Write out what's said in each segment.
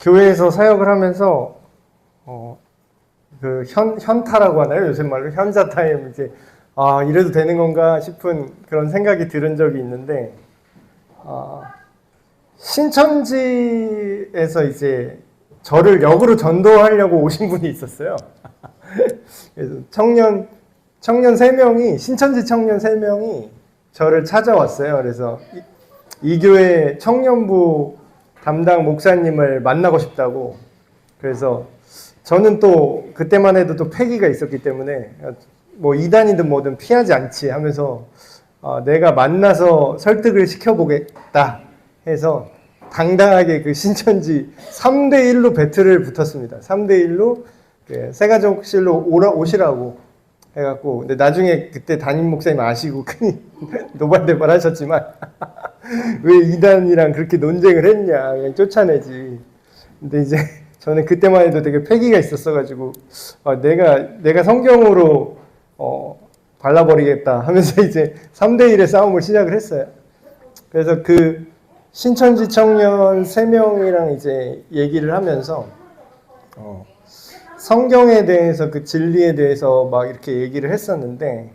교회에서 사역을 하면서 그 현타라고 하나요? 요새 말로 현자타임 이제 이래도 되는 건가 싶은 그런 생각이 들은 적이 있는데 신천지에서 이제 저를 역으로 전도하려고 오신 분이 있었어요. 그래서 청년 3명이 신천지 청년 3명이 저를 찾아왔어요. 그래서 이 교회 청년부 담당 목사님을 만나고 싶다고. 그래서 저는 또 그때만 해도 또 패기가 있었기 때문에 뭐 이단이든 뭐든 피하지 않지 하면서 내가 만나서 설득을 시켜보겠다 해서 당당하게 그 신천지 3대1로 배틀을 붙었습니다. 3대1로 새가족실로 오시라고 해갖고, 근데 나중에 그때 담임 목사님 아시고 큰일 노발대발 하셨지만 왜 이단이랑 그렇게 논쟁을 했냐, 그냥 쫓아내지. 근데 이제 저는 그때만 해도 되게 패기가 있었어가지고 내가 성경으로 발라버리겠다 하면서 이제 3대1의 싸움을 시작을 했어요. 그래서 그 신천지 청년 3명이랑 이제 얘기를 하면서 성경에 대해서 그 진리에 대해서 막 이렇게 얘기를 했었는데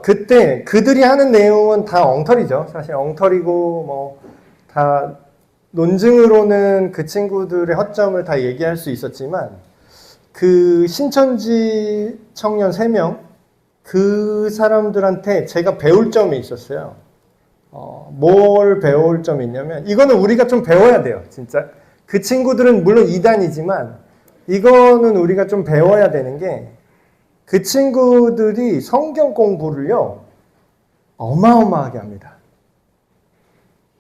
그때 그들이 하는 내용은 다 엉터리죠. 사실 엉터리고 뭐 다 논증으로는 그 친구들의 허점을 다 얘기할 수 있었지만 그 신천지 청년 3명 그 사람들한테 제가 배울 점이 있었어요. 뭘 배울 점이 있냐면 이거는 우리가 좀 배워야 돼요. 진짜 그 친구들은 물론 이단이지만 이거는 우리가 좀 배워야 되는 게 그 친구들이 성경 공부를요 어마어마하게 합니다.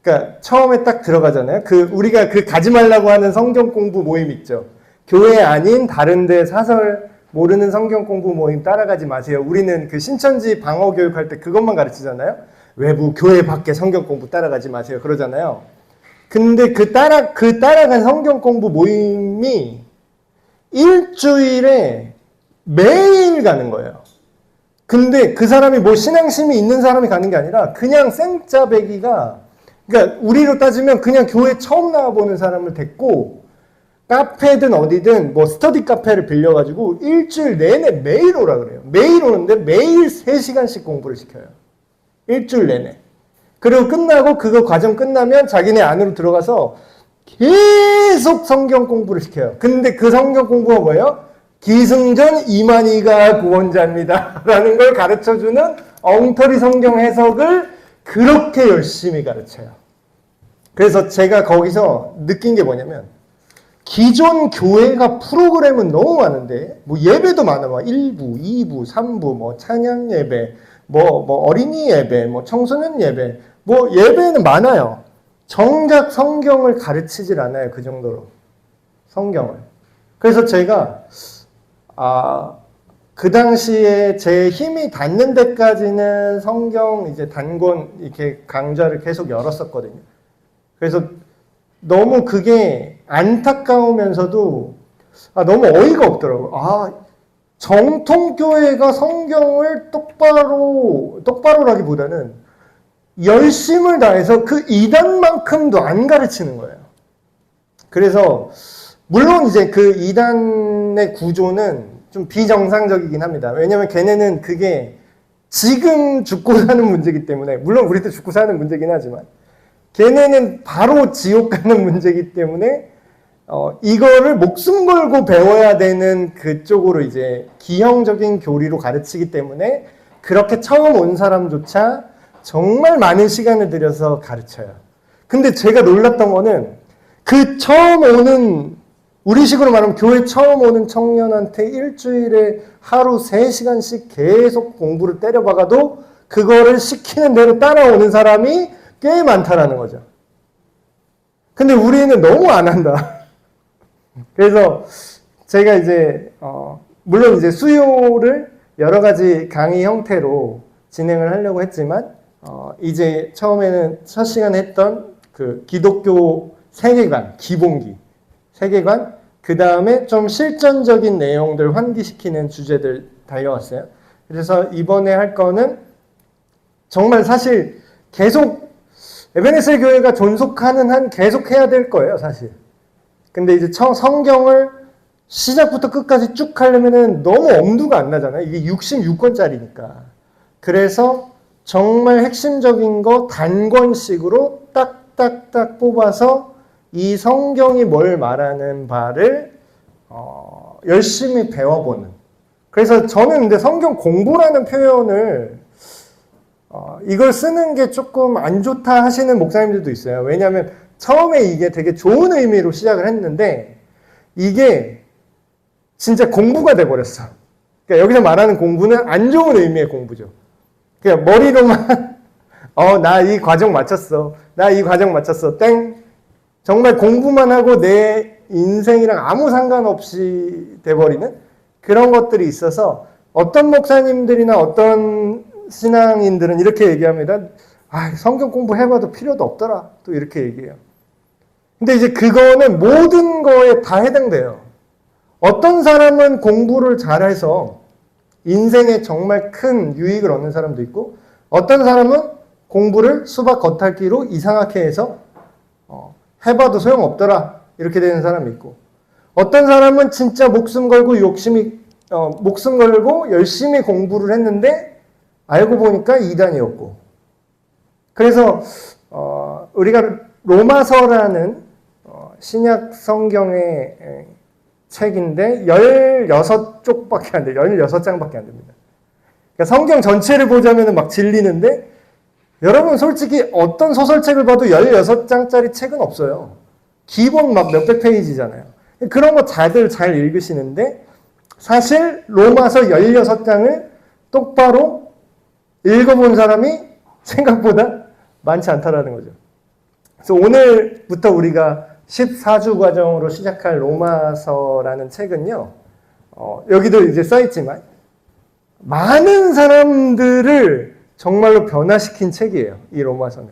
그러니까 처음에 딱 들어가잖아요. 우리가 가지 말라고 하는 성경 공부 모임 있죠. 교회 아닌 다른데 사설 모르는 성경 공부 모임 따라가지 마세요. 우리는 그 신천지 방어 교육할 때 그것만 가르치잖아요. 외부 교회 밖에 성경 공부 따라가지 마세요. 그러잖아요. 근데 그 따라간 성경 공부 모임이 일주일에 매일 가는 거예요. 근데 그 사람이 뭐 신앙심이 있는 사람이 가는 게 아니라 그냥 생짜배기가, 그러니까 우리로 따지면 그냥 교회 처음 나와보는 사람을 데리고 카페든 어디든 뭐 스터디 카페를 빌려가지고 일주일 내내 매일 오라 그래요. 매일 오는데 매일 3시간씩 공부를 시켜요. 일주일 내내. 그리고 끝나고 그거 과정 끝나면 자기네 안으로 들어가서 계속 성경 공부를 시켜요. 근데 그 성경 공부가 뭐예요? 기승전 이만희가 구원자입니다 라는 걸 가르쳐주는 엉터리 성경 해석을 그렇게 열심히 가르쳐요. 그래서 제가 거기서 느낀 게 뭐냐면 기존 교회가 프로그램은 너무 많은데 뭐 예배도 많아. 막 1부, 2부, 3부, 뭐 찬양 예배, 뭐 어린이 예배, 뭐 청소년 예배, 뭐 예배는 많아요. 정작 성경을 가르치질 않아요. 그 정도로. 성경을. 그래서 제가 그 당시에 제 힘이 닿는 데까지는 성경 이제 단권 이렇게 강좌를 계속 열었었거든요. 그래서 너무 그게 안타까우면서도 너무 어이가 없더라고요. 정통교회가 성경을 똑바로라기보다는 열심을 다해서 그 이단만큼도 안 가르치는 거예요. 그래서 물론 이제 그 이단의 구조는 좀 비정상적이긴 합니다. 왜냐면 걔네는 그게 지금 죽고 사는 문제이기 때문에, 물론 우리도 죽고 사는 문제긴 하지만 걔네는 바로 지옥 가는 문제이기 때문에 이거를 목숨 걸고 배워야 되는 그쪽으로 이제 기형적인 교리로 가르치기 때문에 그렇게 처음 온 사람조차 정말 많은 시간을 들여서 가르쳐요. 근데 제가 놀랐던 거는 그 처음 오는, 우리식으로 말하면 교회 처음 오는 청년한테 일주일에 하루 3시간씩 계속 공부를 때려박아도 그거를 시키는 대로 따라오는 사람이 꽤 많다라는 거죠. 근데 우리는 너무 안 한다. 그래서 제가 이제 물론 이제 수요를 여러 가지 강의 형태로 진행을 하려고 했지만 이제 처음에는 첫 시간에 했던 그 기독교 세계관, 기본기 세계관, 그 다음에 좀 실전적인 내용들 환기시키는 주제들 달려왔어요. 그래서 이번에 할 거는 정말 사실 계속 에베네셀 교회가 존속하는 한 계속 해야 될 거예요, 사실. 근데 이제 성경을 시작부터 끝까지 쭉 하려면은 너무 엄두가 안 나잖아요. 이게 66권짜리니까. 그래서 정말 핵심적인 거 단권식으로 딱딱딱 뽑아서 이 성경이 뭘 말하는 바를 열심히 배워보는. 그래서 저는 근데 성경 공부라는 표현을 이걸 쓰는 게 조금 안 좋다 하시는 목사님들도 있어요. 왜냐하면 처음에 이게 되게 좋은 의미로 시작을 했는데 이게 진짜 공부가 돼버렸어. 그러니까 여기서 말하는 공부는 안 좋은 의미의 공부죠. 그냥 머리로만 나 이 과정 마쳤어. 나 이 과정 마쳤어. 땡. 정말 공부만 하고 내 인생이랑 아무 상관없이 돼버리는 그런 것들이 있어서 어떤 목사님들이나 어떤 신앙인들은 이렇게 얘기합니다. 성경 공부해봐도 필요도 없더라. 또 이렇게 얘기해요. 근데 이제 그거는 모든 거에 다 해당돼요. 어떤 사람은 공부를 잘해서 인생에 정말 큰 유익을 얻는 사람도 있고 어떤 사람은 공부를 수박 겉핥기로 이상하게 해서 해봐도 소용없더라 이렇게 되는 사람이 있고 어떤 사람은 진짜 목숨 걸고 목숨 걸고 열심히 공부를 했는데 알고 보니까 이단이었고 그래서 우리가 로마서라는 신약 성경의 책인데 16쪽밖에 안 돼요. 16장밖에 안 됩니다. 그러니까 성경 전체를 보자면 막 질리는데 여러분 솔직히 어떤 소설책을 봐도 16장짜리 책은 없어요. 기본 막 몇백 페이지잖아요. 그런 거 다들 잘 읽으시는데 사실 로마서 16장을 똑바로 읽어본 사람이 생각보다 많지 않다라는 거죠. 그래서 오늘부터 우리가 14주 과정으로 시작할 로마서라는 책은요, 여기도 이제 써있지만, 많은 사람들을 정말로 변화시킨 책이에요, 이 로마서는.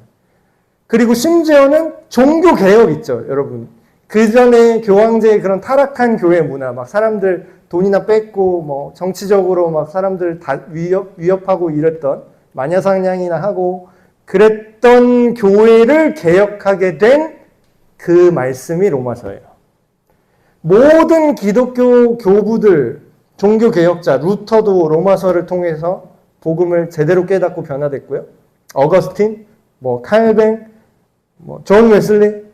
그리고 심지어는 종교개혁 있죠, 여러분. 그 전에 교황제의 그런 타락한 교회 문화, 막 사람들 돈이나 뺏고, 뭐, 정치적으로 막 사람들 다 위협하고 이랬던, 마녀사냥이나 하고, 그랬던 교회를 개혁하게 된 그 말씀이 로마서예요. 모든 기독교 교부들, 종교개혁자, 루터도 로마서를 통해서 복음을 제대로 깨닫고 변화됐고요. 어거스틴, 뭐 칼뱅, 뭐 존 웨슬리,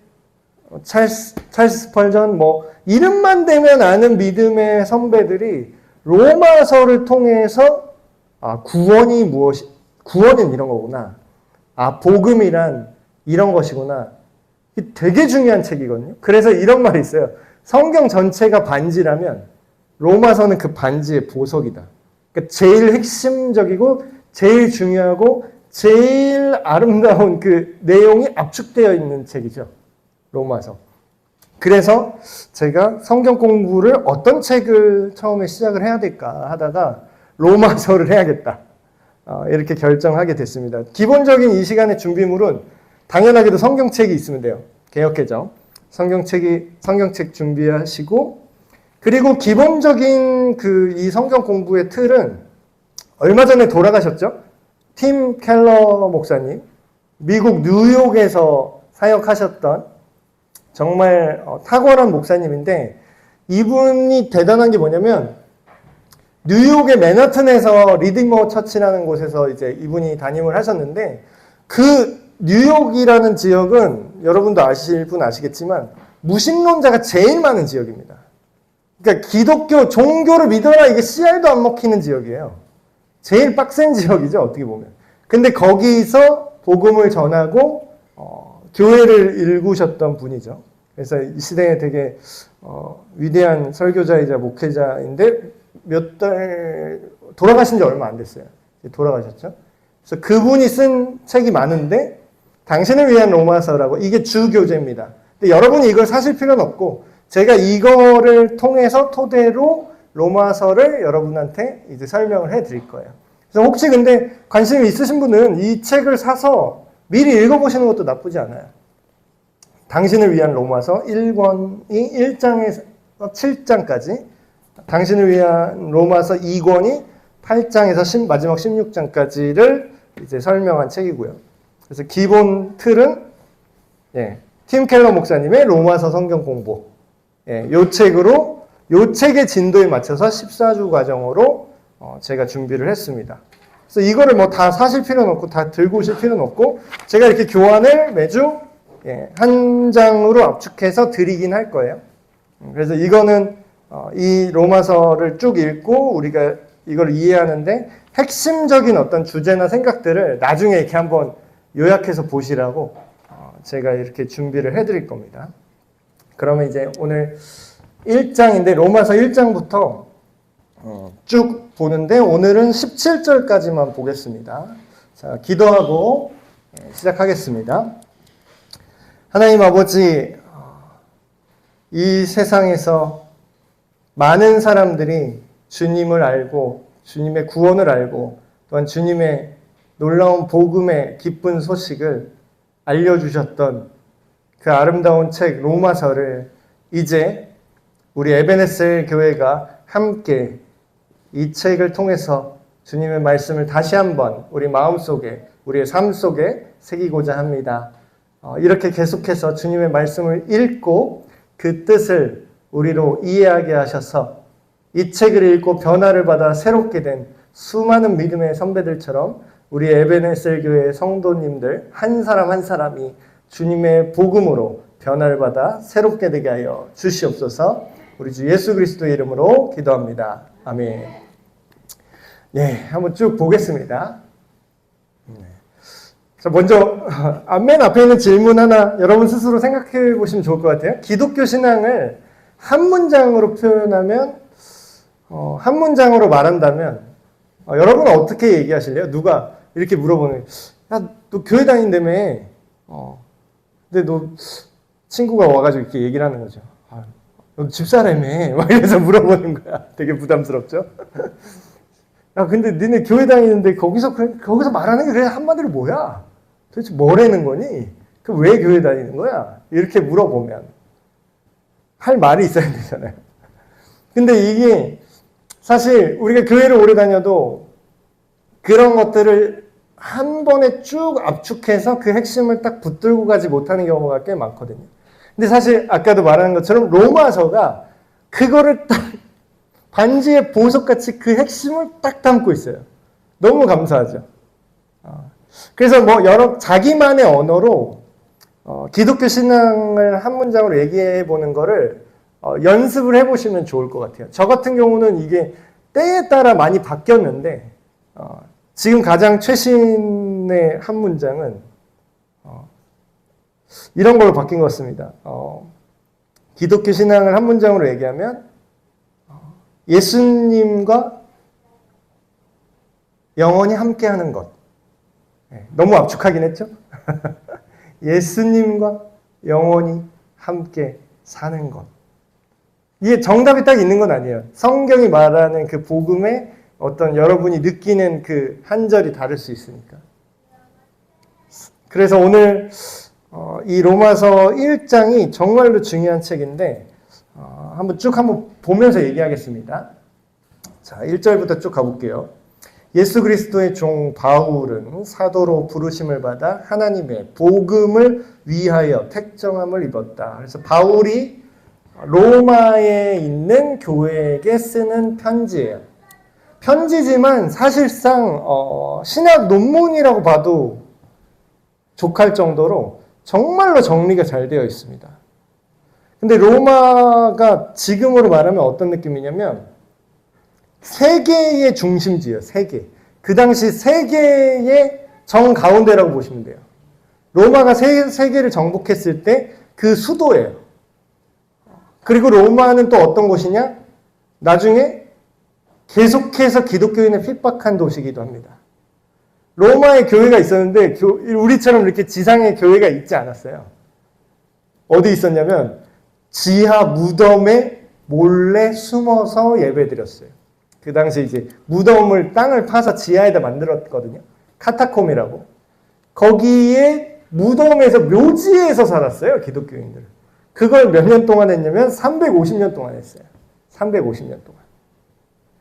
찰스 스펄전, 뭐 이름만 대면 아는 믿음의 선배들이 로마서를 통해서 구원은 이런 거구나. 복음이란 이런 것이구나. 되게 중요한 책이거든요. 그래서 이런 말이 있어요. 성경 전체가 반지라면 로마서는 그 반지의 보석이다. 그러니까 제일 핵심적이고 제일 중요하고 제일 아름다운 그 내용이 압축되어 있는 책이죠. 로마서. 그래서 제가 성경 공부를 어떤 책을 처음에 시작을 해야 될까 하다가 로마서를 해야겠다. 이렇게 결정하게 됐습니다. 기본적인 이 시간의 준비물은 당연하게도 성경책이 있으면 돼요. 개혁개정. 성경책 준비하시고, 그리고 기본적인 이 성경 공부의 틀은 얼마 전에 돌아가셨죠? 팀 켈러 목사님. 미국 뉴욕에서 사역하셨던 정말 탁월한 목사님인데, 이분이 대단한 게 뭐냐면, 뉴욕의 맨하튼에서 리디머 처치라는 곳에서 이제 이분이 담임을 하셨는데, 그 뉴욕이라는 지역은 여러분도 아실 분 아시겠지만 무신론자가 제일 많은 지역입니다. 그러니까 기독교 종교를 믿어라 이게 씨알도 안 먹히는 지역이에요. 제일 빡센 지역이죠, 어떻게 보면. 근데 거기서 복음을 전하고 교회를 일구셨던 분이죠. 그래서 이 시대에 되게 위대한 설교자이자 목회자인데 돌아가신 지 얼마 안 됐어요. 돌아가셨죠. 그래서 그분이 쓴 책이 많은데 당신을 위한 로마서라고, 이게 주교재입니다. 근데 여러분이 이걸 사실 필요는 없고 제가 이거를 통해서 토대로 로마서를 여러분한테 이제 설명을 해 드릴 거예요. 그래서 혹시 근데 관심이 있으신 분은 이 책을 사서 미리 읽어보시는 것도 나쁘지 않아요. 당신을 위한 로마서 1권이 1장에서 7장까지, 당신을 위한 로마서 2권이 8장에서 마지막 16장까지를 이제 설명한 책이고요. 그래서 기본 틀은 팀 켈러 목사님의 로마서 성경 공부. 요 책으로, 요 책의 진도에 맞춰서 14주 과정으로 제가 준비를 했습니다. 그래서 이거를 뭐 다 사실 필요는 없고 다 들고 오실 필요는 없고 제가 이렇게 교환을 매주 한 장으로 압축해서 드리긴 할 거예요. 그래서 이거는 이 로마서를 쭉 읽고 우리가 이걸 이해하는데 핵심적인 어떤 주제나 생각들을 나중에 이렇게 한번 요약해서 보시라고 제가 이렇게 준비를 해드릴 겁니다. 그러면 이제 오늘 1장인데 로마서 1장부터 쭉 보는데 오늘은 17절까지만 보겠습니다. 자, 기도하고 시작하겠습니다. 하나님 아버지, 이 세상에서 많은 사람들이 주님을 알고 주님의 구원을 알고 또한 주님의 놀라운 복음의 기쁜 소식을 알려주셨던 그 아름다운 책 로마서를 이제 우리 에베네셀 교회가 함께 이 책을 통해서 주님의 말씀을 다시 한번 우리 마음속에 우리의 삶 속에 새기고자 합니다. 이렇게 계속해서 주님의 말씀을 읽고 그 뜻을 우리로 이해하게 하셔서 이 책을 읽고 변화를 받아 새롭게 된 수많은 믿음의 선배들처럼 우리 에베네셀 교회의 성도님들 한 사람 한 사람이 주님의 복음으로 변화를 받아 새롭게 되게 하여 주시옵소서. 우리 주 예수 그리스도의 이름으로 기도합니다. 아멘. 한번 쭉 보겠습니다. 자, 먼저 맨 앞에 있는 질문 하나 여러분 스스로 생각해 보시면 좋을 것 같아요. 기독교 신앙을 한 문장으로 표현하면, 한 문장으로 말한다면 여러분은 어떻게 얘기하실래요? 누가 이렇게 물어보는, 야, 너 교회 다닌다며. 근데 너 친구가 와가지고 이렇게 얘기를 하는 거죠. 너 집사라며. 막 이래서 물어보는 거야. 되게 부담스럽죠? 야, 근데 니네 교회 다니는데 거기서 말하는 게 그냥 한마디로 뭐야? 도대체 뭐라는 거니? 그 왜 교회 다니는 거야? 이렇게 물어보면 할 말이 있어야 되잖아요. 근데 이게 사실 우리가 교회를 오래 다녀도 그런 것들을 한 번에 쭉 압축해서 그 핵심을 딱 붙들고 가지 못하는 경우가 꽤 많거든요. 근데 사실 아까도 말한 것처럼 로마서가 그거를 딱 반지의 보석같이 그 핵심을 딱 담고 있어요. 너무 감사하죠. 그래서 뭐 여러 자기만의 언어로 기독교 신앙을 한 문장으로 얘기해 보는 거를 연습을 해보시면 좋을 것 같아요. 저 같은 경우는 이게 때에 따라 많이 바뀌었는데 지금 가장 최신의 한 문장은 이런 걸로 바뀐 것 같습니다. 기독교 신앙을 한 문장으로 얘기하면 예수님과 영원히 함께하는 것. 너무 압축하긴 했죠? 예수님과 영원히 함께 사는 것. 이게 정답이 딱 있는 건 아니에요. 성경이 말하는 그 복음의 어떤 여러분이 느끼는 그 한 절이 다를 수 있으니까. 그래서 오늘 이 로마서 1장이 정말로 중요한 책인데 한번 보면서 얘기하겠습니다. 자, 1절부터 쭉 가볼게요. 예수 그리스도의 종 바울은 사도로 부르심을 받아 하나님의 복음을 위하여 택정함을 입었다. 그래서 바울이 로마에 있는 교회에게 쓰는 편지예요. 편지지만 사실상 신학 논문이라고 봐도 족할 정도로 정말로 정리가 잘 되어 있습니다. 근데 로마가 지금으로 말하면 어떤 느낌이냐면 세계의 중심지예요. 세계. 그 당시 세계의 정가운데라고 보시면 돼요. 로마가 세계를 정복했을 때 그 수도예요. 그리고 로마는 또 어떤 곳이냐? 나중에 계속해서 기독교인을 핍박한 도시이기도 합니다. 로마에 교회가 있었는데 우리처럼 이렇게 지상에 교회가 있지 않았어요. 어디 있었냐면 지하 무덤에 몰래 숨어서 예배드렸어요. 그 당시 이제 무덤을 땅을 파서 지하에다 만들었거든요. 카타콤이라고. 거기에 무덤에서 묘지에서 살았어요. 기독교인들. 그걸 몇 년 동안 했냐면 350년 동안 했어요. 350년 동안.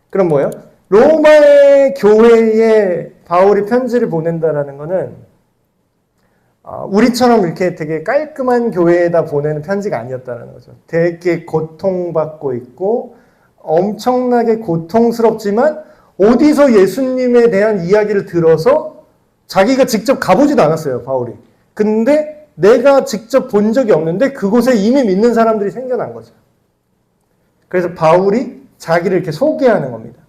그럼 뭐예요? 로마의 교회에 바울이 편지를 보낸다라는 거는 우리처럼 이렇게 되게 깔끔한 교회에다 보내는 편지가 아니었다는 거죠. 되게 고통받고 있고 엄청나게 고통스럽지만 어디서 예수님에 대한 이야기를 들어서 자기가 직접 가보지도 않았어요, 바울이. 근데 내가 직접 본 적이 없는데 그곳에 이미 믿는 사람들이 생겨난 거죠. 그래서 바울이 자기를 이렇게 소개하는 겁니다.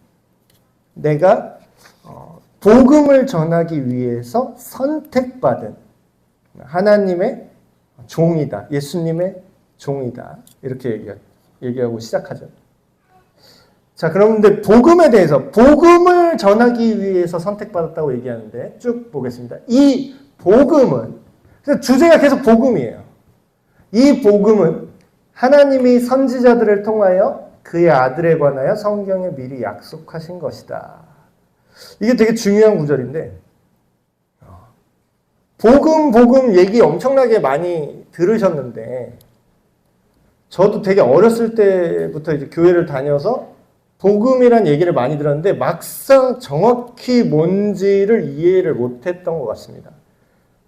내가 복음을 전하기 위해서 선택받은 하나님의 종이다. 예수님의 종이다. 이렇게 얘기하고 시작하죠. 자, 그런데 복음에 대해서 복음을 전하기 위해서 선택받았다고 얘기하는데 쭉 보겠습니다. 이 복음은 주제가 계속 복음이에요. 이 복음은 하나님이 선지자들을 통하여 그의 아들에 관하여 성경에 미리 약속하신 것이다. 이게 되게 중요한 구절인데 복음 얘기 엄청나게 많이 들으셨는데 저도 되게 어렸을 때부터 이제 교회를 다녀서 복음이란 얘기를 많이 들었는데 막상 정확히 뭔지를 이해를 못했던 것 같습니다.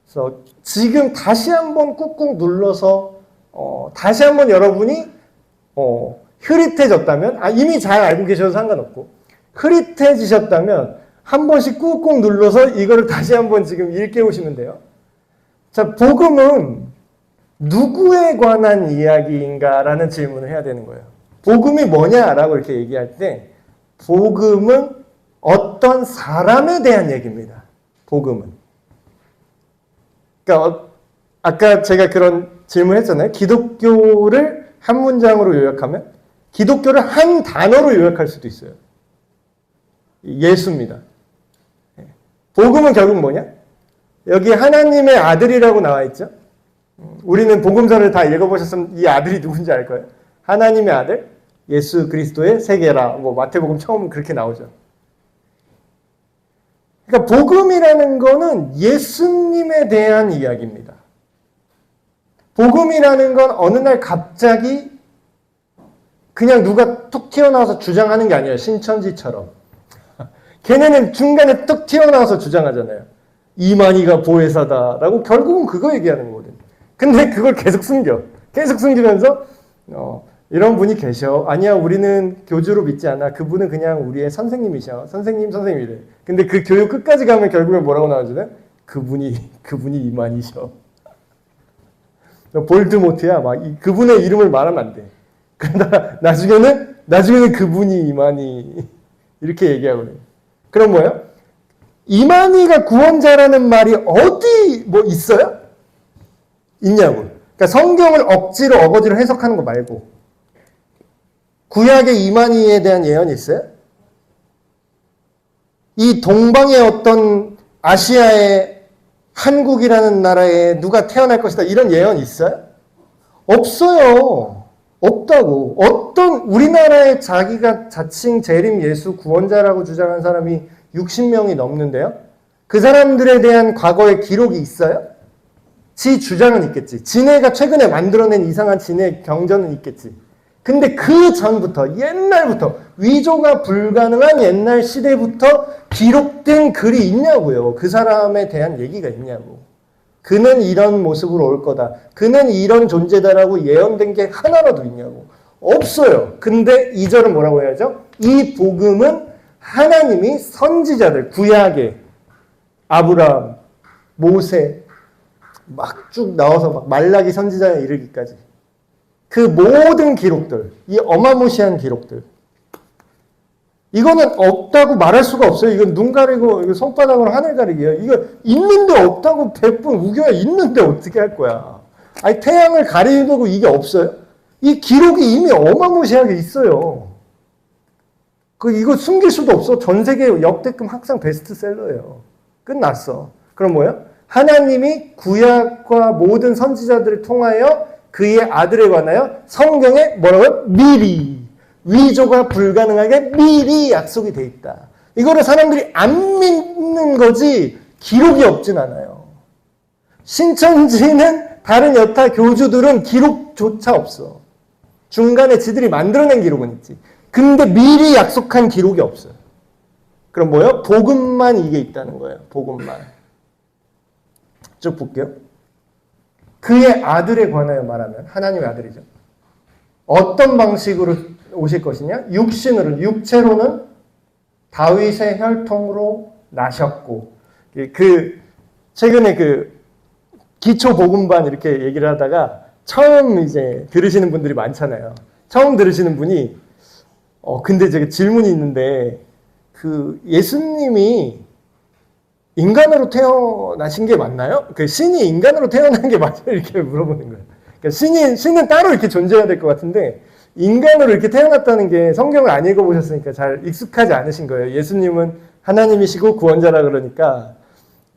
그래서 지금 다시 한번 꾹꾹 눌러서 다시 한번 여러분이 흐릿해졌다면 이미 잘 알고 계셔도 상관없고 흐릿해지셨다면 한 번씩 꾹꾹 눌러서 이거를 다시 한번 지금 일깨우시면 돼요. 자, 복음은 누구에 관한 이야기인가라는 질문을 해야 되는 거예요. 복음이 뭐냐라고 이렇게 얘기할 때 복음은 어떤 사람에 대한 얘기입니다. 복음은. 그러니까 아까 제가 그런 질문을 했잖아요. 기독교를 한 문장으로 요약하면 기독교를 한 단어로 요약할 수도 있어요. 예수입니다. 복음은 결국 뭐냐? 여기 하나님의 아들이라고 나와 있죠. 우리는 복음서를 다 읽어보셨으면 이 아들이 누군지 알 거예요. 하나님의 아들, 예수 그리스도의 세계라. 마태복음 처음 그렇게 나오죠. 그러니까 복음이라는 거는 예수님에 대한 이야기입니다. 복음이라는 건 어느 날 갑자기 그냥 누가 툭 튀어나와서 주장하는 게 아니에요. 신천지처럼. 걔네는 중간에 뚝 튀어나와서 주장하잖아요. 이만희가 보혜사다라고 결국은 그거 얘기하는 거거든. 근데 그걸 계속 숨겨. 계속 숨기면서 이런 분이 계셔. 아니야, 우리는 교주로 믿지 않아. 그분은 그냥 우리의 선생님이셔. 선생님이래. 근데 그 교육 끝까지 가면 결국엔 뭐라고 나오잖아요? 그분이 이만희셔. 볼드모트야. 그분의 이름을 말하면 안 돼. 그러다 나중에는 그분이 이만희 이렇게 얘기하거든요. 그럼 뭐예요? 이만희가 구원자라는 말이 어디 있어요? 있냐고. 그러니까 성경을 억지로 어거지로 해석하는 거 말고 구약의 이만희에 대한 예언이 있어요? 이 동방의 어떤 아시아의 한국이라는 나라에 누가 태어날 것이다 이런 예언이 있어요? 없어요. 없다고. 어떤 우리나라에 자기가 자칭 재림 예수 구원자라고 주장한 사람이 60명이 넘는데요. 그 사람들에 대한 과거의 기록이 있어요? 지 주장은 있겠지. 지네가 최근에 만들어낸 이상한 지네 경전은 있겠지. 근데 그 전부터 옛날부터 위조가 불가능한 옛날 시대부터 기록된 글이 있냐고요. 그 사람에 대한 얘기가 있냐고. 그는 이런 모습으로 올 거다. 그는 이런 존재다라고 예언된 게 하나라도 있냐고. 없어요. 근데 2절은 뭐라고 해야죠? 이 복음은 하나님이 선지자들, 구약의 아브라함, 모세 막 쭉 나와서 말라기 선지자에 이르기까지 그 모든 기록들, 이 어마무시한 기록들 이거는 없다고 말할 수가 없어요. 이건 눈 가리고 이거 손바닥으로 하늘 가리기예요. 이거 있는데 없다고 100번 우겨야 있는데 어떻게 할 거야. 아니 태양을 가리고 이게 없어요? 이 기록이 이미 어마무시하게 있어요. 이거 숨길 수도 없어. 전 세계 역대급 학상 베스트셀러예요. 끝났어. 그럼 뭐예요? 하나님이 구약과 모든 선지자들을 통하여 그의 아들에 관하여 성경에 뭐라고요? 미리 위조가 불가능하게 미리 약속이 돼 있다. 이거를 사람들이 안 믿는 거지 기록이 없진 않아요. 신천지는 다른 여타 교주들은 기록조차 없어. 중간에 지들이 만들어낸 기록은 있지. 근데 미리 약속한 기록이 없어요. 그럼 뭐예요? 복음만 이게 있다는 거예요. 복음만. 쭉 볼게요. 그의 아들에 관하여 말하면 하나님의 아들이죠. 어떤 방식으로 오실 것이냐? 육체로는 다윗의 혈통으로 나셨고, 최근에 기초 복음반 이렇게 얘기를 하다가 처음 이제 들으시는 분들이 많잖아요. 처음 들으시는 분이 근데 제가 질문이 있는데 예수님이 인간으로 태어나신 게 맞나요? 신이 인간으로 태어난 게 맞아요? 이렇게 물어보는 거예요. 그러니까 신은 따로 이렇게 존재해야 될 것 같은데 인간으로 이렇게 태어났다는 게 성경을 안 읽어보셨으니까 잘 익숙하지 않으신 거예요. 예수님은 하나님이시고 구원자라 그러니까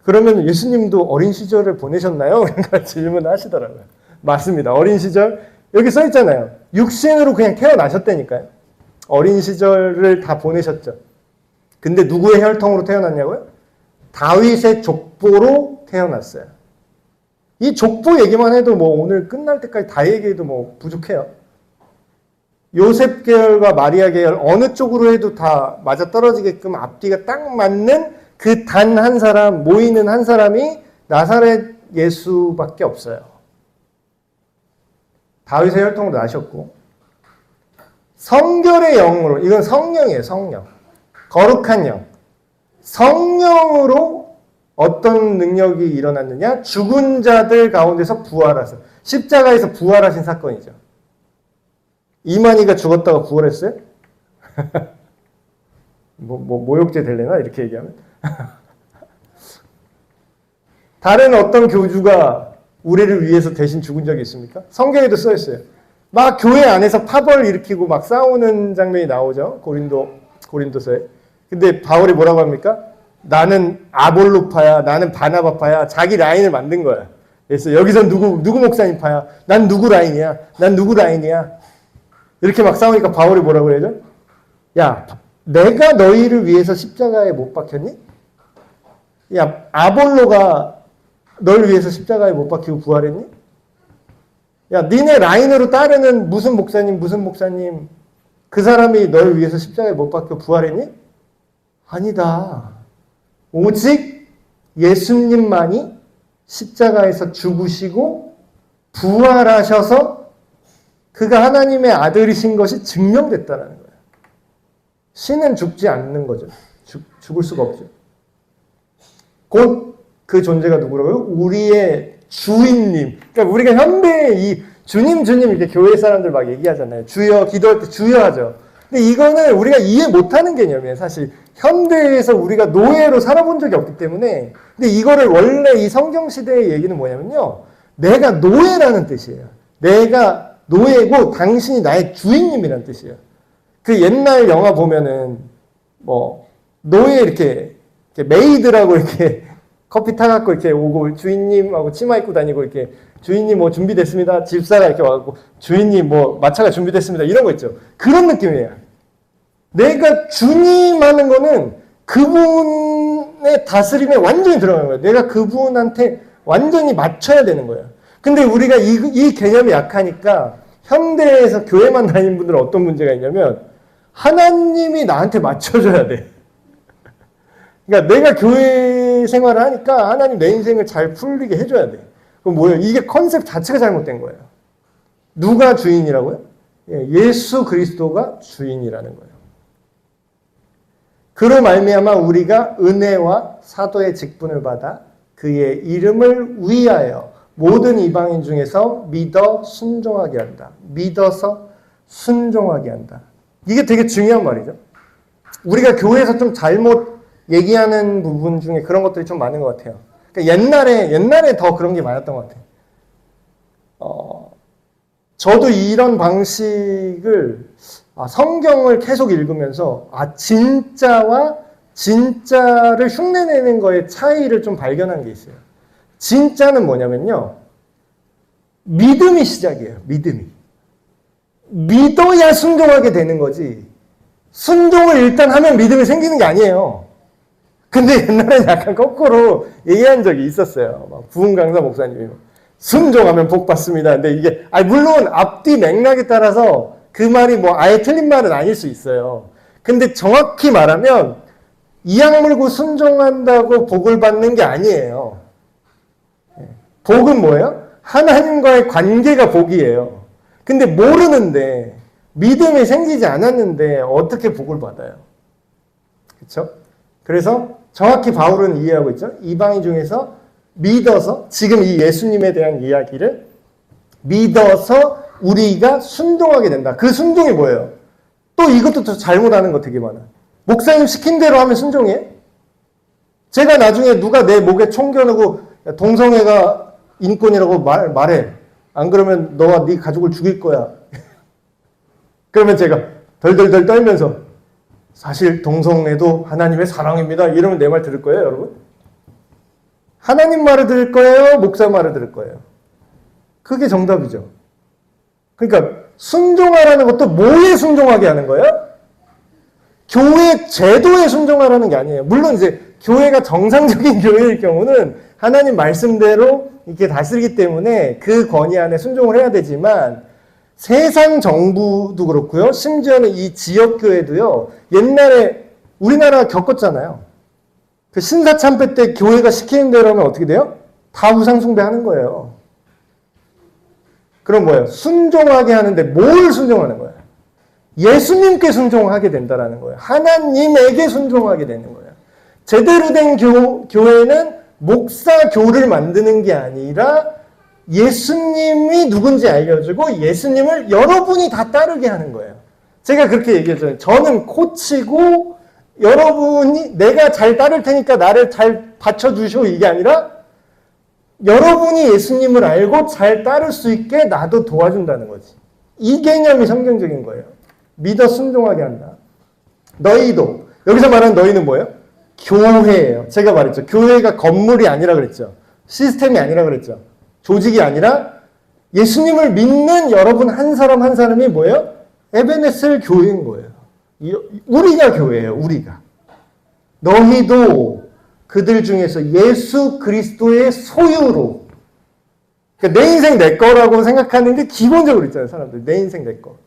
그러면 예수님도 어린 시절을 보내셨나요? 그러니까 질문을 하시더라고요. 맞습니다. 어린 시절 여기 써 있잖아요. 육신으로 그냥 태어나셨다니까요. 어린 시절을 다 보내셨죠. 근데 누구의 혈통으로 태어났냐고요? 다윗의 족보로 태어났어요. 이 족보 얘기만 해도 뭐 오늘 끝날 때까지 다 얘기해도 뭐 부족해요. 요셉 계열과 마리아 계열 어느 쪽으로 해도 다 맞아떨어지게끔 앞뒤가 딱 맞는 그 단 한 사람, 모이는 한 사람이 나사렛 예수밖에 없어요. 다윗의 혈통으로 나셨고 성결의 영으로, 이건 성령이에요. 성령. 거룩한 영. 성령으로 어떤 능력이 일어났느냐? 죽은 자들 가운데서 부활하셔. 십자가에서 부활하신 사건이죠. 이만희가 죽었다가 부활했어요? 모욕죄 될래나? 이렇게 얘기하면. 다른 어떤 교주가 우리를 위해서 대신 죽은 적이 있습니까? 성경에도 써 있어요. 막 교회 안에서 파벌 일으키고 막 싸우는 장면이 나오죠. 고린도서에. 근데 바울이 뭐라고 합니까? 나는 아볼로파야, 나는 바나바파야. 자기 라인을 만든 거야. 그래서 여기서 누구 목사님 파야? 난 누구 라인이야? 난 누구 라인이야? 이렇게 막 싸우니까 바울이 뭐라고 그러죠? 야, 내가 너희를 위해서 십자가에 못 박혔니? 야, 아볼로가 널 위해서 십자가에 못 박히고 부활했니? 야, 니네 라인으로 따르는 무슨 목사님 그 사람이 널 위해서 십자가에 못 박혀 부활했니? 아니다. 오직 예수님만이 십자가에서 죽으시고 부활하셔서 그가 하나님의 아들이신 것이 증명됐다는 거예요. 신은 죽지 않는 거죠. 죽을 수가 없죠. 곧 그 존재가 누구라고요? 우리의 주인님. 그러니까 우리가 현대에 이 주님 이렇게 교회 사람들 막 얘기하잖아요. 주여, 기도할 때 주여 하죠. 근데 이거는 우리가 이해 못하는 개념이에요. 사실 현대에서 우리가 노예로 살아본 적이 없기 때문에. 근데 이거를 원래 이 성경 시대의 얘기는 뭐냐면요. 내가 노예라는 뜻이에요. 내가 노예고 당신이 나의 주인님이라는 뜻이에요. 그 옛날 영화 보면은 노예 이렇게 메이드라고 이렇게 커피 타갖고 이렇게 오고 주인님하고 치마 입고 다니고 이렇게 주인님 뭐 준비됐습니다. 집사가 이렇게 와갖고 주인님 뭐 마차가 준비됐습니다. 이런 거 있죠. 그런 느낌이에요. 내가 주님 하는 거는 그분의 다스림에 완전히 들어가는 거예요. 내가 그분한테 완전히 맞춰야 되는 거예요. 근데 우리가 이 개념이 약하니까 현대에서 교회만 다니는 분들은 어떤 문제가 있냐면 하나님이 나한테 맞춰줘야 돼. 그러니까 내가 교회 생활을 하니까 하나님 내 인생을 잘 풀리게 해줘야 돼. 그럼 뭐예요? 이게 컨셉 자체가 잘못된 거예요. 누가 주인이라고요? 예수 그리스도가 주인이라는 거예요. 그로 말미암아 우리가 은혜와 사도의 직분을 받아 그의 이름을 위하여 모든 이방인 중에서 믿어 순종하게 한다. 믿어서 순종하게 한다. 이게 되게 중요한 말이죠. 우리가 교회에서 좀 잘못 얘기하는 부분 중에 그런 것들이 좀 많은 것 같아요. 그러니까 옛날에 더 그런 게 많았던 것 같아요. 저도 이런 방식을 성경을 계속 읽으면서 진짜와 진짜를 흉내내는 거의 차이를 좀 발견한 게 있어요. 진짜는 뭐냐면요. 믿음이 시작이에요. 믿음이. 믿어야 순종하게 되는 거지. 순종을 일단 하면 믿음이 생기는 게 아니에요. 근데 옛날에는 약간 거꾸로 얘기한 적이 있었어요. 막 부흥 강사 목사님이 순종하면 복 받습니다. 근데 이게 물론 앞뒤 맥락에 따라서 그 말이 아예 틀린 말은 아닐 수 있어요. 근데 정확히 말하면 이악 물고 순종한다고 복을 받는 게 아니에요. 복은 뭐예요? 하나님과의 관계가 복이에요. 근데 모르는데, 믿음이 생기지 않았는데 어떻게 복을 받아요? 그렇죠? 그래서 정확히 바울은 이해하고 있죠. 이방인 중에서 믿어서, 지금 이 예수님에 대한 이야기를 믿어서 우리가 순종하게 된다. 그 순종이 뭐예요? 또 이것도 또 잘못하는 거 되게 많아. 목사님 시킨 대로 하면 순종해? 제가 나중에 누가 내 목에 총 겨누고 동성애가 인권이라고 말해. 안 그러면 너와 네 가족을 죽일 거야. 그러면 제가 덜덜덜 떨면서 사실 동성애도 하나님의 사랑입니다. 이러면 내 말 들을 거예요, 여러분? 하나님 말을 들을 거예요? 목사 말을 들을 거예요? 그게 정답이죠. 그러니까 순종하라는 것도 뭐에 순종하게 하는 거예요? 교회 제도에 순종하라는 게 아니에요. 물론 이제 교회가 정상적인 교회일 경우는 하나님 말씀대로 이렇게 다스리기 때문에 그 권위 안에 순종을 해야 되지만 세상 정부도 그렇고요. 심지어는 이 지역교회도요. 옛날에 우리나라 겪었잖아요. 그 신사참배 때 교회가 시키는 대로 하면 어떻게 돼요? 다 우상숭배하는 거예요. 그럼 뭐예요? 순종하게 하는데 뭘 순종하는 거예요? 예수님께 순종하게 된다라는 거예요. 하나님에게 순종하게 되는 거예요. 제대로 된 교회는 목사교를 만드는 게 아니라 예수님이 누군지 알려주고 예수님을 여러분이 다 따르게 하는 거예요. 제가 그렇게 얘기했잖아요. 저는 코치고 여러분이 내가 잘 따를 테니까 나를 잘 받쳐주시오 이게 아니라 여러분이 예수님을 알고 잘 따를 수 있게 나도 도와준다는 거지. 이 개념이 성경적인 거예요. 믿어 순종하게 한다. 너희도 여기서 말하는 너희는 뭐예요? 교회예요. 제가 말했죠. 교회가 건물이 아니라 그랬죠. 시스템이 아니라 그랬죠. 조직이 아니라 예수님을 믿는 여러분 한 사람 한 사람이 뭐예요? 에베네셀 교회인 거예요. 우리가 교회예요. 우리가. 너희도 그들 중에서 예수 그리스도의 소유로 그러니까 내 인생 내 거라고 생각하는 게 기본적으로 있잖아요. 사람들. 내 인생 내 거.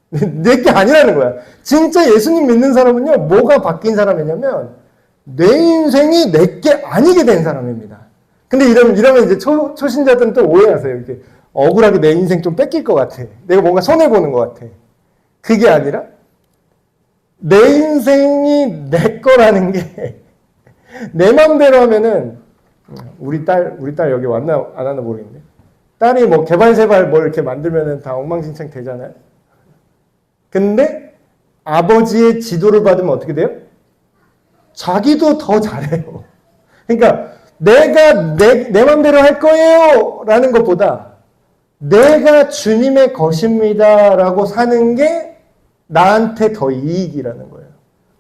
내 게 아니라는 거야. 진짜 예수님 믿는 사람은요. 뭐가 바뀐 사람이냐면 내 인생이 내 게 아니게 된 사람입니다. 근데 이러면 이제 초신자들은 또 오해하세요. 이렇게 억울하게 내 인생 좀 뺏길 것 같아. 내가 뭔가 손해보는 것 같아. 그게 아니라 내 인생이 내 거라는 게 내 맘대로 하면은 우리 딸 여기 왔나 안 왔나 모르겠는데 딸이 뭐 개발세발 뭘 이렇게 만들면은 다 엉망진창 되잖아요. 근데 아버지의 지도를 받으면 어떻게 돼요? 자기도 더 잘해요. 그러니까 내가 내 맘대로 할 거예요 라는 것보다 내가 주님의 것입니다 라고 사는 게 나한테 더 이익이라는 거예요.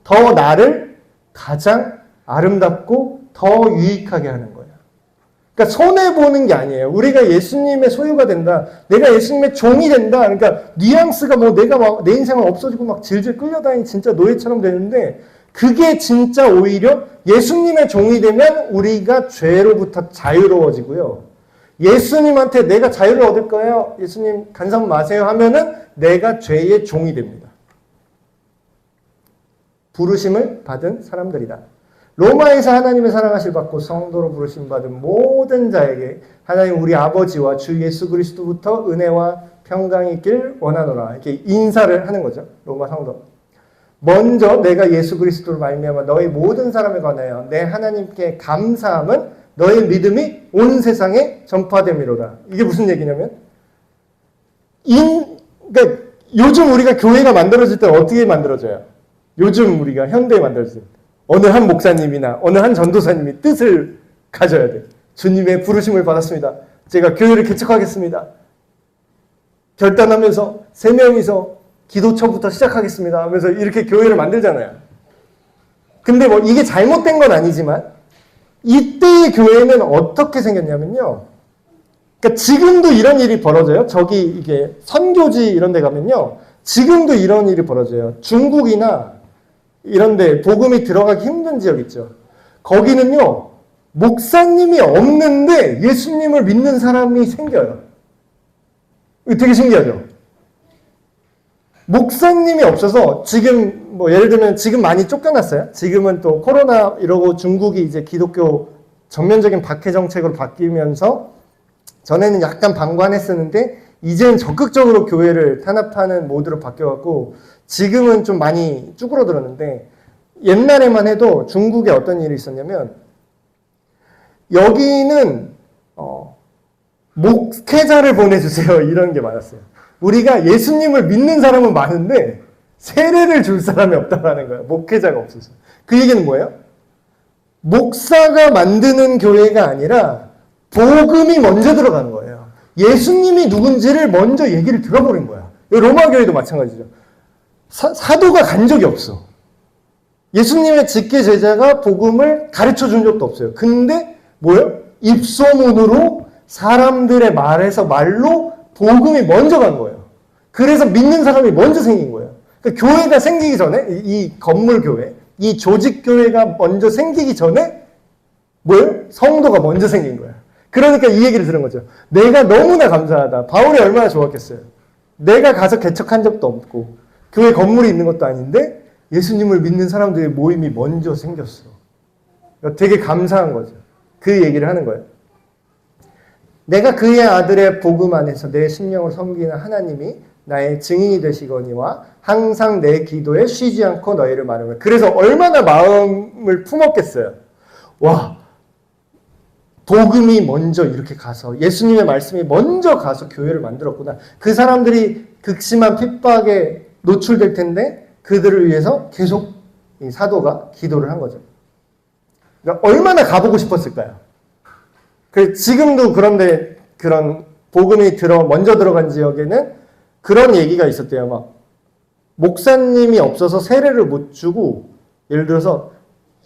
더 나를 가장 아름답고 더 유익하게 하는 거예요. 그러니까 손해보는 게 아니에요. 우리가 예수님의 소유가 된다. 내가 예수님의 종이 된다. 그러니까 뉘앙스가 뭐 내가 막 내 인생은 없어지고 막 질질 끌려다니는 진짜 노예처럼 되는데 그게 진짜 오히려 예수님의 종이 되면 우리가 죄로부터 자유로워지고요. 예수님한테 내가 자유를 얻을 거예요. 예수님 간섭 마세요 하면은 내가 죄의 종이 됩니다. 부르심을 받은 사람들이다. 로마에서 하나님의 사랑하실 받고 성도로 부르심 받은 모든 자에게 하나님 우리 아버지와 주 예수 그리스도부터 은혜와 평강이 있길 원하노라. 이렇게 인사를 하는 거죠. 로마 성도. 먼저 내가 예수 그리스도를 말미암아 너희 모든 사람에 관하여 내 하나님께 감사함은 너희 믿음이 온 세상에 전파됨이로다. 이게 무슨 얘기냐면 그러니까 요즘 우리가 교회가 만들어질 때 어떻게 만들어져요? 요즘 우리가 현대에 만들어질 때 어느 한 목사님이나 어느 한 전도사님이 뜻을 가져야 돼. 주님의 부르심을 받았습니다. 제가 교회를 개척하겠습니다. 결단하면서 3명이서 기도처부터 시작하겠습니다 하면서 이렇게 교회를 만들잖아요. 근데 뭐 이게 잘못된 건 아니지만 이때의 교회는 어떻게 생겼냐면요. 그러니까 지금도 이런 일이 벌어져요. 저기 이게 선교지 이런 데 가면요. 지금도 이런 일이 벌어져요. 중국이나 이런 데 복음이 들어가기 힘든 지역 있죠. 거기는요. 목사님이 없는데 예수님을 믿는 사람이 생겨요. 이거 되게 신기하죠. 목사님이 없어서 지금 뭐 예를 들면 지금 많이 쫓겨났어요. 지금은 또 코로나 이러고 중국이 이제 기독교 전면적인 박해 정책으로 바뀌면서 전에는 약간 방관했었는데 이제는 적극적으로 교회를 탄압하는 모드로 바뀌어갖고 지금은 좀 많이 쭈그러들었는데 옛날에만 해도 중국에 어떤 일이 있었냐면 여기는 목회자를 보내주세요 이런 게 많았어요. 우리가 예수님을 믿는 사람은 많은데 세례를 줄 사람이 없다라는 거예요. 목회자가 없어서. 그 얘기는 뭐예요? 목사가 만드는 교회가 아니라 복음이 먼저 들어가는 거예요. 예수님이 누군지를 먼저 얘기를 들어버린 거야. 로마 교회도 마찬가지죠. 사도가 간 적이 없어. 예수님의 직계 제자가 복음을 가르쳐 준 적도 없어요. 근데 뭐예요? 입소문으로 사람들의 말로 복음이 먼저 간 거예요. 그래서 믿는 사람이 먼저 생긴 거예요. 그러니까 교회가 생기기 전에 이 건물 교회, 이 조직 교회가 먼저 생기기 전에 뭐예요? 성도가 먼저 생긴 거예요. 그러니까 이 얘기를 들은 거죠. 내가 너무나 감사하다. 바울이 얼마나 좋았겠어요. 내가 가서 개척한 적도 없고 교회 건물이 있는 것도 아닌데 예수님을 믿는 사람들의 모임이 먼저 생겼어. 되게 감사한 거죠. 그 얘기를 하는 거예요. 내가 그의 아들의 복음 안에서 내 심령을 섬기는 하나님이 나의 증인이 되시거니와 항상 내 기도에 쉬지 않고 너희를 말하며. 그래서 얼마나 마음을 품었겠어요. 와, 복음이 먼저 이렇게 가서 예수님의 말씀이 먼저 가서 교회를 만들었구나. 그 사람들이 극심한 핍박에 노출될 텐데 그들을 위해서 계속 이 사도가 기도를 한 거죠. 그러니까 얼마나 가보고 싶었을까요? 지금도 그런데 그런 복음이 먼저 들어간 지역에는 그런 얘기가 있었대요. 막 목사님이 없어서 세례를 못 주고 예를 들어서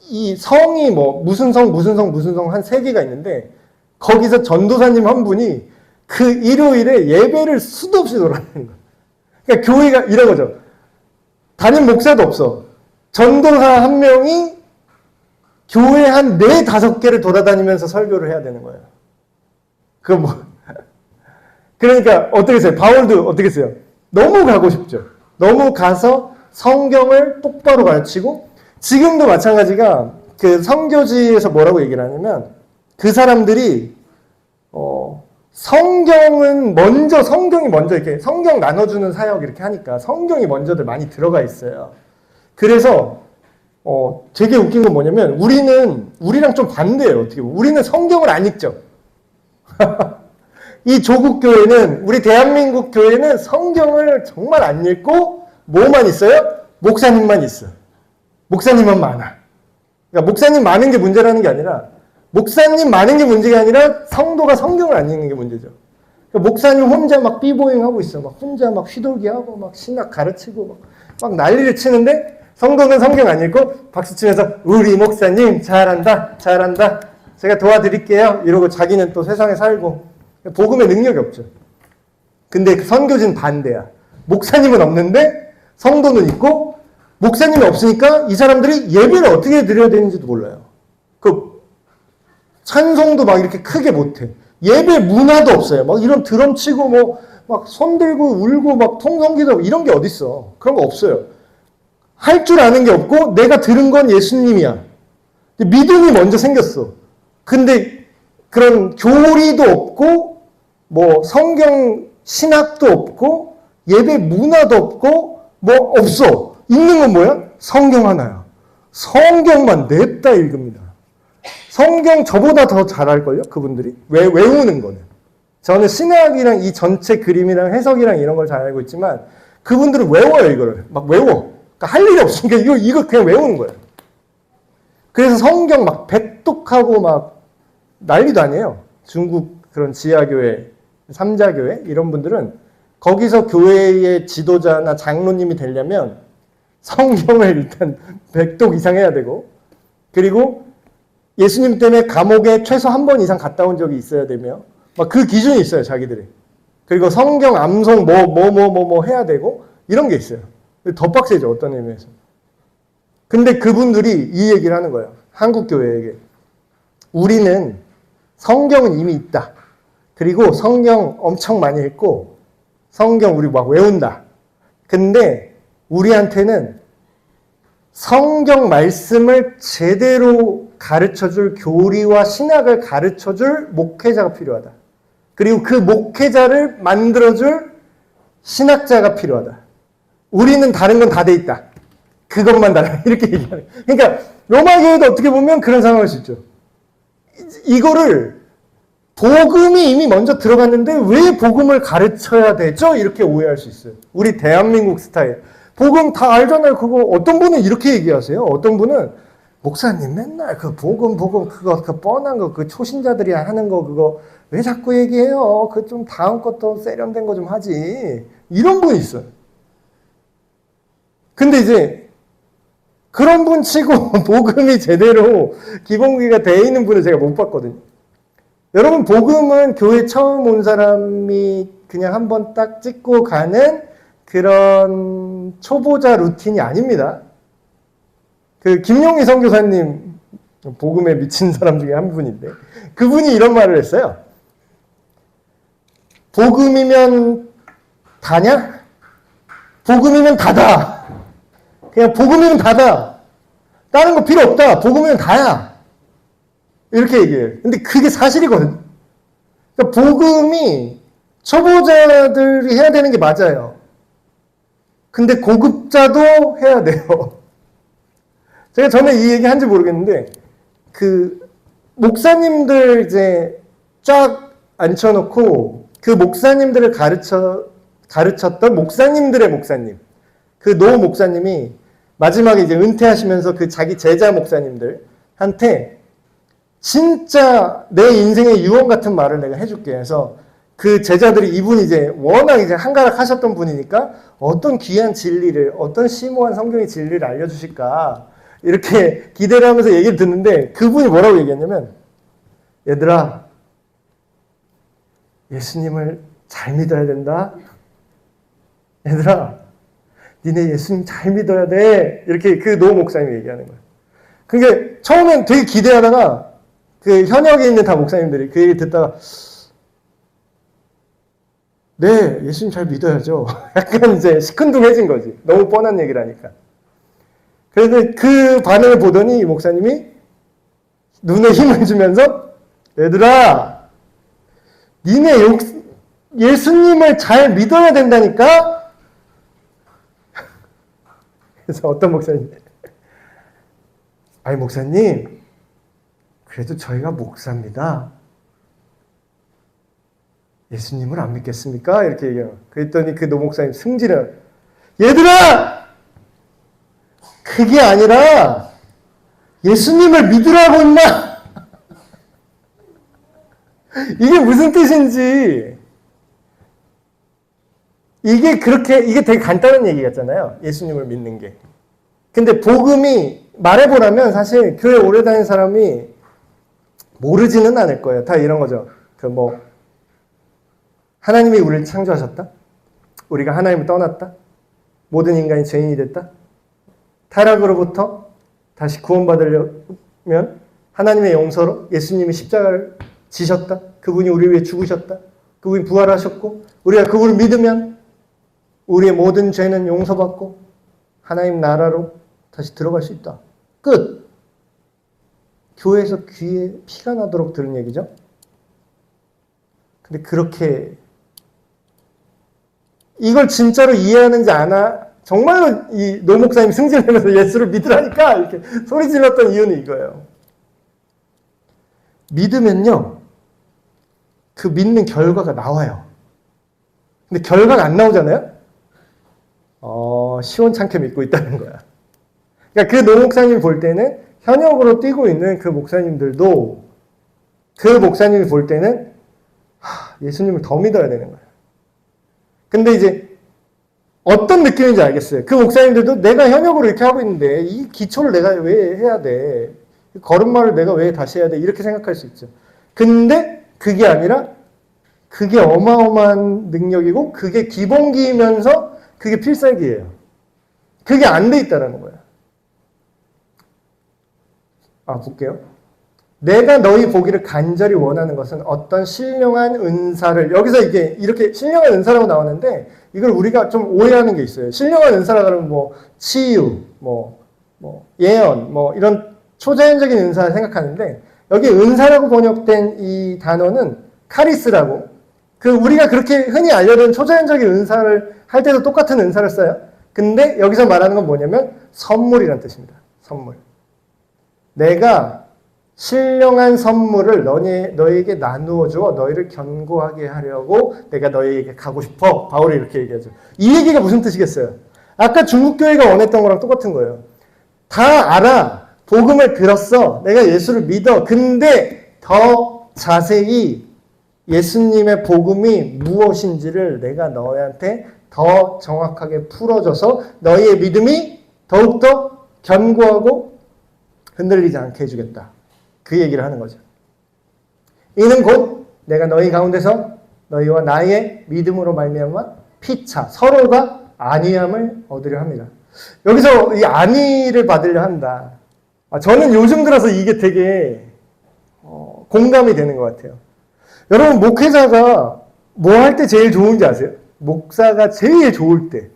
이 성이 뭐 무슨 성 한 3개가 있는데 거기서 전도사님 한 분이 그 일요일에 예배를 수도 없이 돌아다니는 거예요. 그러니까 교회가 이런 거죠. 담임 목사도 없어. 전도사 한 명이 교회 한 4-5개를 돌아다니면서 설교를 해야 되는 거예요. 그러니까 어떻게 했어요? 바울도 어떻게 했어요? 너무 가고 싶죠. 너무 가서 성경을 똑바로 가르치고 지금도 마찬가지가 그 선교지에서 뭐라고 얘기를 하냐면 그 사람들이 성경이 먼저 이렇게 성경 나눠주는 사역 이렇게 하니까 성경이 먼저들 많이 들어가 있어요. 그래서 되게 웃긴 건 뭐냐면 우리랑 좀 반대예요. 어떻게 보면 우리는 성경을 안 읽죠. 이 조국 교회는 우리 대한민국 교회는 성경을 정말 안 읽고 뭐만 있어요? 목사님만 있어. 목사님만 많아. 그러니까 목사님 많은 게 문제라는 게 아니라 목사님 많은 게 문제가 아니라 성도가 성경을 안 읽는 게 문제죠. 그러니까 목사님 혼자 막 비보잉 하고 있어. 막 혼자 막 휘돌기 하고 막 신학 가르치고 막 난리를 치는데 성도는 성경 안 읽고 박수 치면서 우리 목사님 잘한다. 제가 도와드릴게요. 이러고 자기는 또 세상에 살고 복음의 능력이 없죠. 근데 그 선교지는 반대야. 목사님은 없는데 성도는 있고 목사님이 없으니까 이 사람들이 예배를 어떻게 드려야 되는지도 몰라요. 찬송도 막 이렇게 크게 못해. 예배 문화도 없어요. 막 이런 드럼 치고 막 손 들고 울고 막 통성기도 이런 게 어딨어. 그런 거 없어요. 할 줄 아는 게 없고 내가 들은 건 예수님이야. 믿음이 먼저 생겼어. 근데 그런 교리도 없고 뭐 성경 신학도 없고 예배 문화도 없고 뭐 없어. 읽는 건 뭐야? 성경 하나야. 성경만 냅다 읽습니다. 성경 저보다 더 잘할걸요? 그분들이. 외우는 거는. 저는 신학이랑 이 전체 그림이랑 해석이랑 이런 걸 잘 알고 있지만 그분들은 외워요, 이거를. 막 외워. 그러니까 할 일이 없으니까 이거 그냥 외우는 거예요. 그래서 성경 막 백독하고 막 난리도 아니에요. 중국 그런 지하교회, 삼자교회 이런 분들은 거기서 교회의 지도자나 장로님이 되려면 성경을 일단 100독 이상 해야 되고 그리고 예수님 때문에 감옥에 최소 한 번 이상 갔다 온 적이 있어야 되며 막 그 기준이 있어요, 자기들이. 그리고 성경 암송 뭐 해야 되고 이런 게 있어요. 더 빡세죠, 어떤 의미에서. 근데 그분들이 이 얘기를 하는 거예요. 한국 교회에게. 우리는 성경은 이미 있다. 그리고 성경 엄청 많이 읽고 성경 우리 막 외운다. 근데 우리한테는 성경 말씀을 제대로 가르쳐줄 교리와 신학을 가르쳐줄 목회자가 필요하다. 그리고 그 목회자를 만들어줄 신학자가 필요하다. 우리는 다른 건 다 돼 있다. 그것만 달라. 이렇게 얘기하는. 그러니까 로마 교회도 어떻게 보면 그런 상황일 수 있죠. 이거를 복음이 이미 먼저 들어갔는데 왜 복음을 가르쳐야 되죠? 이렇게 오해할 수 있어요. 우리 대한민국 스타일. 복음 다 알잖아요. 그거 어떤 분은 이렇게 얘기하세요. 어떤 분은 목사님 맨날 그 복음 그거 그 뻔한 거 그 초신자들이 하는 거 그거 왜 자꾸 얘기해요? 그 좀 다음 것도 세련된 거 좀 하지. 이런 분이 있어요. 근데 이제 그런 분 치고 복음이 제대로 기본기가 돼 있는 분을 제가 못 봤거든요. 여러분, 복음은 교회 처음 온 사람이 그냥 한번 딱 찍고 가는 그런 초보자 루틴이 아닙니다. 그 김용희 선교사님, 복음에 미친 사람 중에 한 분인데 그분이 이런 말을 했어요. 복음이면 다냐? 복음이면 다다. 그냥 복음이면 다다. 다른 거 필요 없다. 복음이면 다야. 이렇게 얘기해요. 근데 그게 사실이거든. 그러니까 복음이 초보자들이 해야 되는 게 맞아요. 근데 고급자도 해야 돼요. 제가 전에 이 얘기 한지 모르겠는데, 그, 목사님들 이제 쫙 앉혀놓고, 그 목사님들을 가르쳤던 목사님들의 목사님, 그 노 목사님이 마지막에 이제 은퇴하시면서 그 자기 제자 목사님들한테 진짜 내 인생의 유언 같은 말을 내가 해줄게 해서 그 제자들이 이분이 이제 워낙 이제 한가락 하셨던 분이니까 어떤 귀한 진리를, 어떤 심오한 성경의 진리를 알려주실까 이렇게 기대를 하면서 얘기를 듣는데 그분이 뭐라고 얘기했냐면, 얘들아, 예수님을 잘 믿어야 된다. 얘들아, 니네 예수님 잘 믿어야 돼. 이렇게 그 노 목사님이 얘기하는 거예요. 그게 처음엔 되게 기대하다가 그 현역에 있는 다 목사님들이 그 얘기 듣다가 네, 예수님 잘 믿어야죠. 약간 이제 시큰둥해진 거지. 너무 뻔한 얘기를 하니까. 그래서 그 반응을 보더니 이 목사님이 눈에 힘을 주면서 얘들아, 니네 예수님을 잘 믿어야 된다니까? 그래서 어떤 목사님, 아니 목사님, 그래도 저희가 목사입니다. 예수님을 안 믿겠습니까? 이렇게 얘기해요. 그랬더니 그 노목사님 승질을, 얘들아! 그게 아니라 예수님을 믿으라고 임마! 이게 무슨 뜻인지. 이게 되게 간단한 얘기 같잖아요. 예수님을 믿는 게. 근데 복음이 말해보라면 사실 교회 오래 다닌 사람이 모르지는 않을 거예요. 다 이런 거죠. 하나님이 우리를 창조하셨다. 우리가 하나님을 떠났다. 모든 인간이 죄인이 됐다. 타락으로부터 다시 구원받으려면 하나님의 용서로 예수님이 십자가를 지셨다. 그분이 우리 위해 죽으셨다. 그분이 부활하셨고 우리가 그분을 믿으면 우리의 모든 죄는 용서받고 하나님 나라로 다시 들어갈 수 있다. 끝. 교회에서 귀에 피가 나도록 들은 얘기죠. 근데 그렇게 이걸 진짜로 이해하는지 정말로 이 노 목사님 승질내면서 예수를 믿으라니까 이렇게 소리 질렀던 이유는 이거예요. 믿으면요, 그 믿는 결과가 나와요. 근데 결과가 안 나오잖아요? 시원찮게 믿고 있다는 거야. 그러니까 그 노 목사님 볼 때는 현역으로 뛰고 있는 그 목사님들도 그 목사님이 볼 때는 예수님을 더 믿어야 되는 거야. 근데 이제 어떤 느낌인지 알겠어요. 그 목사님들도 내가 현역으로 이렇게 하고 있는데 이 기초를 내가 왜 해야 돼? 걸음마를 내가 왜 다시 해야 돼? 이렇게 생각할 수 있죠. 근데 그게 아니라 그게 어마어마한 능력이고 그게 기본기이면서 그게 필살기예요. 그게 안 돼 있다라는 거예요. 볼게요. 내가 너희 보기를 간절히 원하는 것은 어떤 신령한 은사를, 여기서 이게 이렇게 신령한 은사라고 나오는데 이걸 우리가 좀 오해하는 게 있어요. 신령한 은사라고 하면 치유, 예언, 이런 초자연적인 은사를 생각하는데 여기 은사라고 번역된 이 단어는 카리스라고, 우리가 그렇게 흔히 알려진 초자연적인 은사를 할 때도 똑같은 은사를 써요. 근데 여기서 말하는 건 뭐냐면 선물이란 뜻입니다. 선물. 내가 신령한 선물을 너희에게 나누어 주어 너희를 견고하게 하려고 내가 너희에게 가고 싶어. 바울이 이렇게 얘기하죠. 이 얘기가 무슨 뜻이겠어요? 아까 중국 교회가 원했던 거랑 똑같은 거예요. 다 알아. 복음을 들었어. 내가 예수를 믿어. 근데 더 자세히 예수님의 복음이 무엇인지를 내가 너희한테 더 정확하게 풀어줘서 너희의 믿음이 더욱더 견고하고 흔들리지 않게 해주겠다. 그 얘기를 하는 거죠. 이는 곧 내가 너희 가운데서 너희와 나의 믿음으로 말미암아 피차 서로가 안위함을 얻으려 합니다. 여기서 이 안위를 받으려 한다. 저는 요즘 들어서 이게 되게 공감이 되는 것 같아요. 여러분 목회자가 뭐 할 때 제일 좋은지 아세요? 목사가 제일 좋을 때,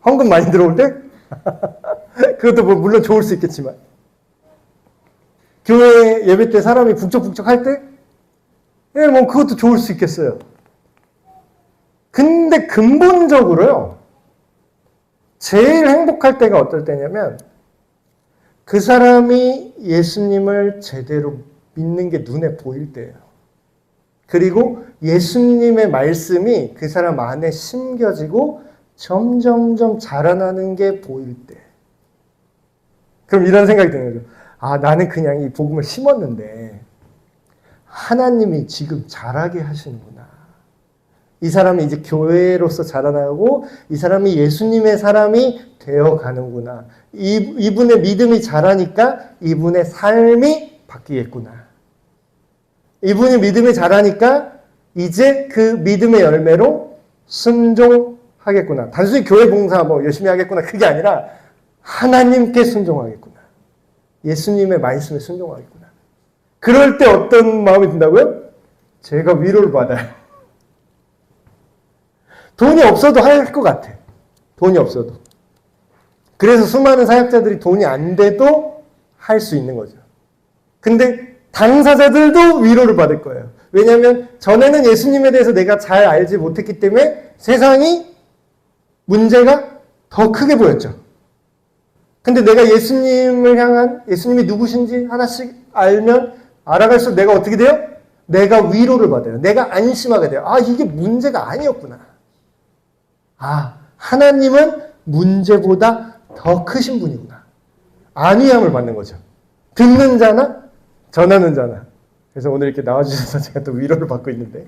헌금 많이 들어올 때? 그것도 뭐 물론 좋을 수 있겠지만 교회 예배 때 사람이 북적북적 할 때? 예, 뭐 그것도 좋을 수 있겠어요. 근데 근본적으로요, 제일 행복할 때가 어떨 때냐면 그 사람이 예수님을 제대로 믿는 게 눈에 보일 때예요. 그리고 예수님의 말씀이 그 사람 안에 심겨지고 점점점 자라나는 게 보일 때. 그럼 이런 생각이 드는 거죠. 나는 그냥 이 복음을 심었는데 하나님이 지금 자라게 하시는구나. 이 사람이 이제 교회로서 자라나고 이 사람이 예수님의 사람이 되어가는구나. 이분의 믿음이 자라니까 이분의 삶이 바뀌겠구나. 이분이 믿음이 자라니까 이제 그 믿음의 열매로 순종하겠구나. 단순히 교회 봉사 뭐 열심히 하겠구나. 그게 아니라 하나님께 순종하겠구나. 예수님의 말씀에 순종하겠구나. 그럴 때 어떤 마음이 든다고요? 제가 위로를 받아요. 돈이 없어도 할 것 같아. 돈이 없어도. 그래서 수많은 사역자들이 돈이 안 돼도 할 수 있는 거죠. 근데 당사자들도 위로를 받을 거예요. 왜냐하면 전에는 예수님에 대해서 내가 잘 알지 못했기 때문에 세상이 문제가 더 크게 보였죠. 근데 내가 예수님을 향한, 예수님이 누구신지 하나씩 알면 알아갈수록 내가 어떻게 돼요? 내가 위로를 받아요. 내가 안심하게 돼요. 이게 문제가 아니었구나. 하나님은 문제보다 더 크신 분이구나. 안위함을 받는 거죠. 듣는 자나 전하는 자나. 그래서 오늘 이렇게 나와주셔서 제가 또 위로를 받고 있는데.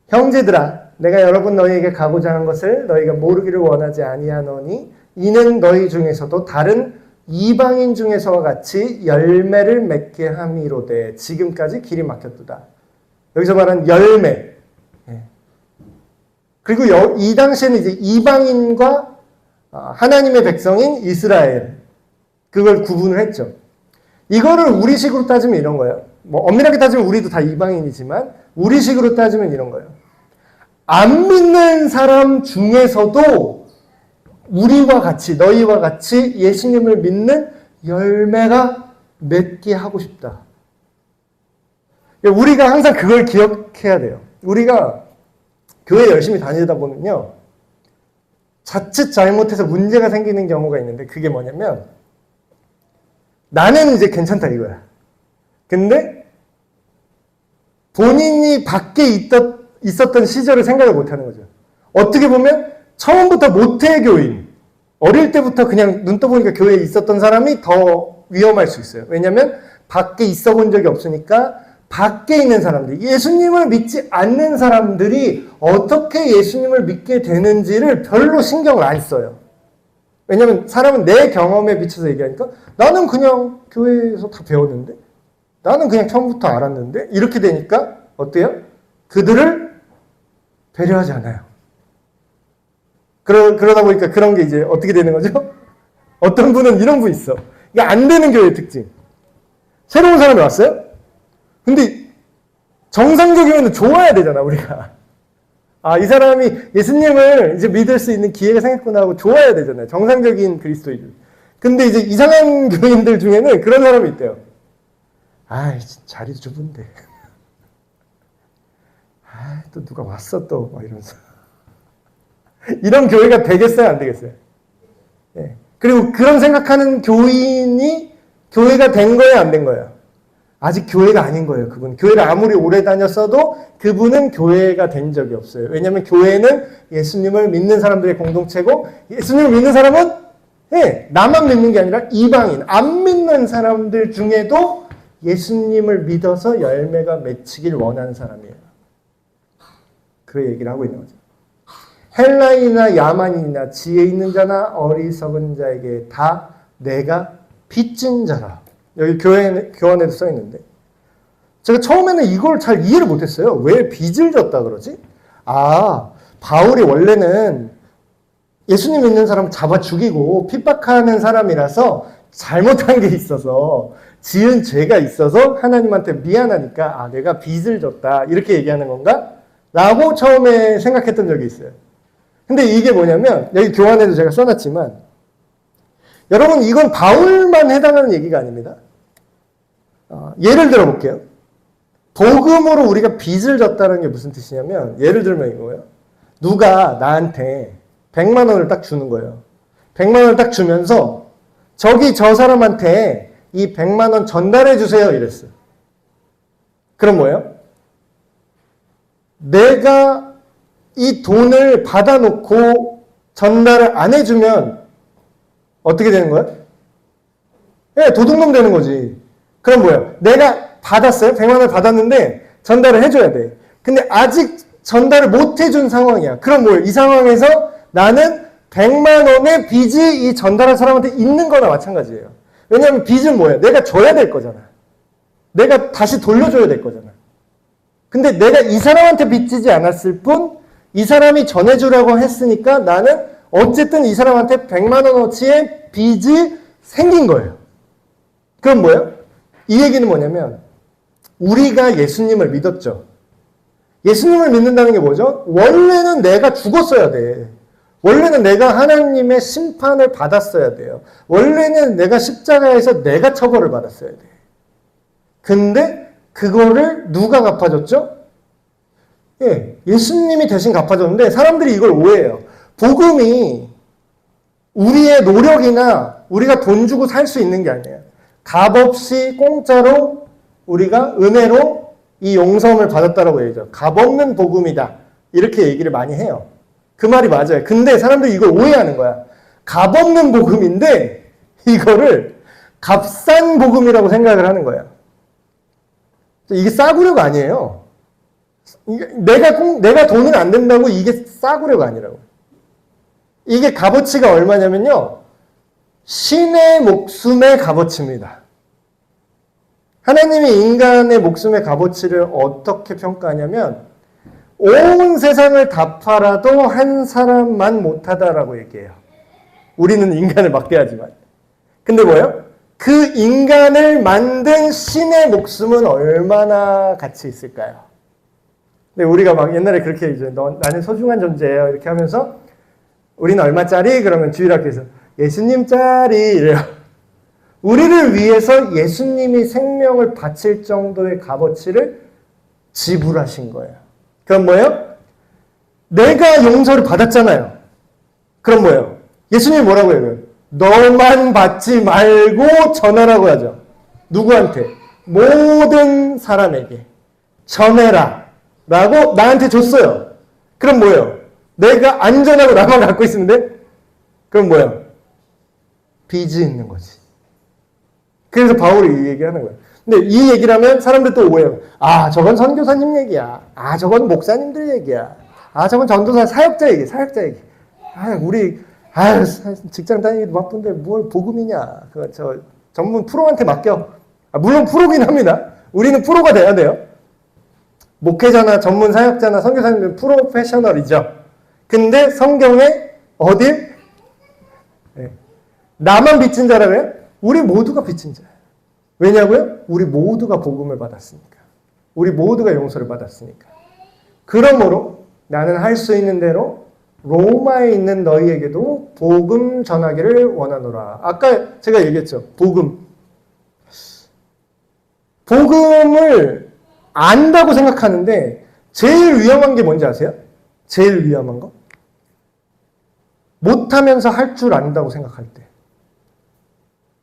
형제들아, 내가 여러분 너희에게 가고자 한 것을 너희가 모르기를 원하지 아니하노니 이는 너희 중에서도 다른 이방인 중에서와 같이 열매를 맺게 함이로되 지금까지 길이 막혔도다. 여기서 말하는 열매. 그리고 이 당시에는 이제 이방인과 하나님의 백성인 이스라엘, 그걸 구분을 했죠. 이거를 우리식으로 따지면 이런 거예요. 뭐 엄밀하게 따지면 우리도 다 이방인이지만 우리식으로 따지면 이런 거예요. 안 믿는 사람 중에서도 우리와 같이, 너희와 같이 예수님을 믿는 열매가 맺게 하고 싶다. 우리가 항상 그걸 기억해야 돼요. 우리가 교회 열심히 다니다 보면요, 자칫 잘못해서 문제가 생기는 경우가 있는데 그게 뭐냐면 나는 이제 괜찮다 이거야. 근데 본인이 밖에 있었던 시절을 생각을 못하는 거죠. 어떻게 보면 처음부터 모태교인, 어릴 때부터 그냥 눈 떠보니까 교회에 있었던 사람이 더 위험할 수 있어요. 왜냐하면 밖에 있어 본 적이 없으니까 밖에 있는 사람들, 예수님을 믿지 않는 사람들이 어떻게 예수님을 믿게 되는지를 별로 신경을 안 써요. 왜냐하면 사람은 내 경험에 비춰서 얘기하니까 나는 그냥 교회에서 다 배웠는데, 나는 그냥 처음부터 알았는데, 이렇게 되니까 어때요? 그들을 배려하지 않아요. 그러다 보니까 그런 게 이제 어떻게 되는 거죠? 어떤 분은 이런 분 있어. 이게 안 되는 교회의 특징. 새로운 사람이 왔어요? 근데 정상적이면 좋아야 되잖아, 우리가. 이 사람이 예수님을 이제 믿을 수 있는 기회가 생겼구나 하고 좋아야 되잖아요. 정상적인 그리스도인들. 근데 이제 이상한 교인들 중에는 그런 사람이 있대요. 자리도 좁은데. 또 누가 왔어 또 막 이러면서 이런 교회가 되겠어요, 안 되겠어요? 예. 그리고 그런 생각하는 교인이 교회가 된 거예요, 안 된 거예요? 아직 교회가 아닌 거예요, 그분. 교회를 아무리 오래 다녔어도 그분은 교회가 된 적이 없어요. 왜냐하면 교회는 예수님을 믿는 사람들의 공동체고, 예수님을 믿는 사람은 나만 믿는 게 아니라 이방인, 안 믿는 사람들 중에도 예수님을 믿어서 열매가 맺히길 원하는 사람이에요. 그 얘기를 하고 있는 거죠. 헬라인이나 야만인이나 지혜 있는 자나 어리석은 자에게 다 내가 빚진 자라. 여기 교환에도 써 있는데, 제가 처음에는 이걸 잘 이해를 못했어요. 왜 빚을 졌다 그러지? 바울이 원래는 예수님 믿는 사람 잡아 죽이고 핍박하는 사람이라서 잘못한 게 있어서, 지은 죄가 있어서 하나님한테 미안하니까 내가 빚을 졌다 이렇게 얘기하는 건가? 라고 처음에 생각했던 적이 있어요. 근데 이게 뭐냐면, 여기 교환에도 제가 써놨지만, 여러분 이건 바울만 해당하는 얘기가 아닙니다. 예를 들어 볼게요. 복음으로 우리가 빚을 졌다는 게 무슨 뜻이냐면, 예를 들면 이거예요. 누가 나한테 100만 원을 딱 주는 거예요. 100만 원을 딱 주면서 저 사람한테 이 100만 원 전달해 주세요 이랬어요. 그럼 뭐예요? 내가 이 돈을 받아놓고 전달을 안 해주면 어떻게 되는 거예요? 도둑놈 되는 거지. 그럼 뭐예요? 내가 받았어요. 100만 원을 받았는데 전달을 해줘야 돼. 근데 아직 전달을 못 해준 상황이야. 그럼 뭐예요? 이 상황에서 나는 100만 원의 빚이 이 전달한 사람한테 있는 거나 마찬가지예요. 왜냐하면 빚은 뭐예요? 내가 줘야 될 거잖아. 내가 다시 돌려줘야 될 거잖아. 근데 내가 이 사람한테 빚지지 않았을 뿐, 이 사람이 전해주라고 했으니까 나는 어쨌든 이 사람한테 100만 원어치의 빚이 생긴 거예요. 그럼 뭐예요? 이 얘기는 뭐냐면, 우리가 예수님을 믿었죠. 예수님을 믿는다는 게 뭐죠? 원래는 내가 죽었어야 돼. 원래는 내가 하나님의 심판을 받았어야 돼요. 원래는 내가 십자가에서 내가 처벌을 받았어야 돼. 근데 그거를 누가 갚아줬죠? 예수님이 대신 갚아줬는데, 사람들이 이걸 오해해요. 복음이 우리의 노력이나 우리가 돈 주고 살 수 있는 게 아니에요. 값없이 공짜로 우리가 은혜로 이 용서함을 받았다라고 얘기하죠. 값없는 복음이다. 이렇게 얘기를 많이 해요. 그 말이 맞아요. 근데 사람들이 이걸 오해하는 거야. 값없는 복음인데 이거를 값싼 복음이라고 생각을 하는 거야. 이게 싸구려가 아니에요. 내가 돈을 안 낸다고 이게 싸구려가 아니라고. 이게 값어치가 얼마냐면요, 신의 목숨의 값어치입니다. 하나님이 인간의 목숨의 값어치를 어떻게 평가하냐면, 온 세상을 다 팔아도 한 사람만 못하다라고 얘기해요. 우리는 인간을 막대하지만. 근데 뭐예요? 그 인간을 만든 신의 목숨은 얼마나 가치 있을까요? 근데 우리가 막 옛날에 그렇게 이제 나는 소중한 존재예요 이렇게 하면서, 우리는 얼마짜리? 그러면 주일학교에서 예수님짜리 이래요. 우리를 위해서 예수님이 생명을 바칠 정도의 값어치를 지불하신 거예요. 그럼 뭐예요? 내가 용서를 받았잖아요. 그럼 뭐예요? 예수님이 뭐라고 해요? 너만 받지 말고 전하라고 하죠. 누구한테? 모든 사람에게 전해라 라고 나한테 줬어요. 그럼 뭐예요? 내가 안전하고 나만 갖고 있는데? 그럼 뭐예요? 빚이 있는 거지. 그래서 바울이 이 얘기하는 거예요. 근데 이 얘기를 하면 사람들 또 오해해요. 저건 선교사님 얘기야. 저건 목사님들 얘기야. 저건 전도사 사역자 얘기, 사역자 얘기. 우리 직장 다니기도 바쁜데 뭘 복음이냐. 저 전문 프로한테 맡겨. 물론 프로긴 합니다. 우리는 프로가 돼야 돼요. 목회자나 전문 사역자나 선교사님은 프로페셔널이죠. 근데 성경에 어딜? 나만 빚진 자라고요? 우리 모두가 빚진 자예요. 왜냐고요? 우리 모두가 복음을 받았으니까. 우리 모두가 용서를 받았으니까. 그러므로 나는 할 수 있는 대로 로마에 있는 너희에게도 복음 전하기를 원하노라. 아까 제가 얘기했죠. 복음을 안다고 생각하는데 제일 위험한 게 뭔지 아세요? 제일 위험한 거? 못하면서 할 줄 안다고 생각할 때.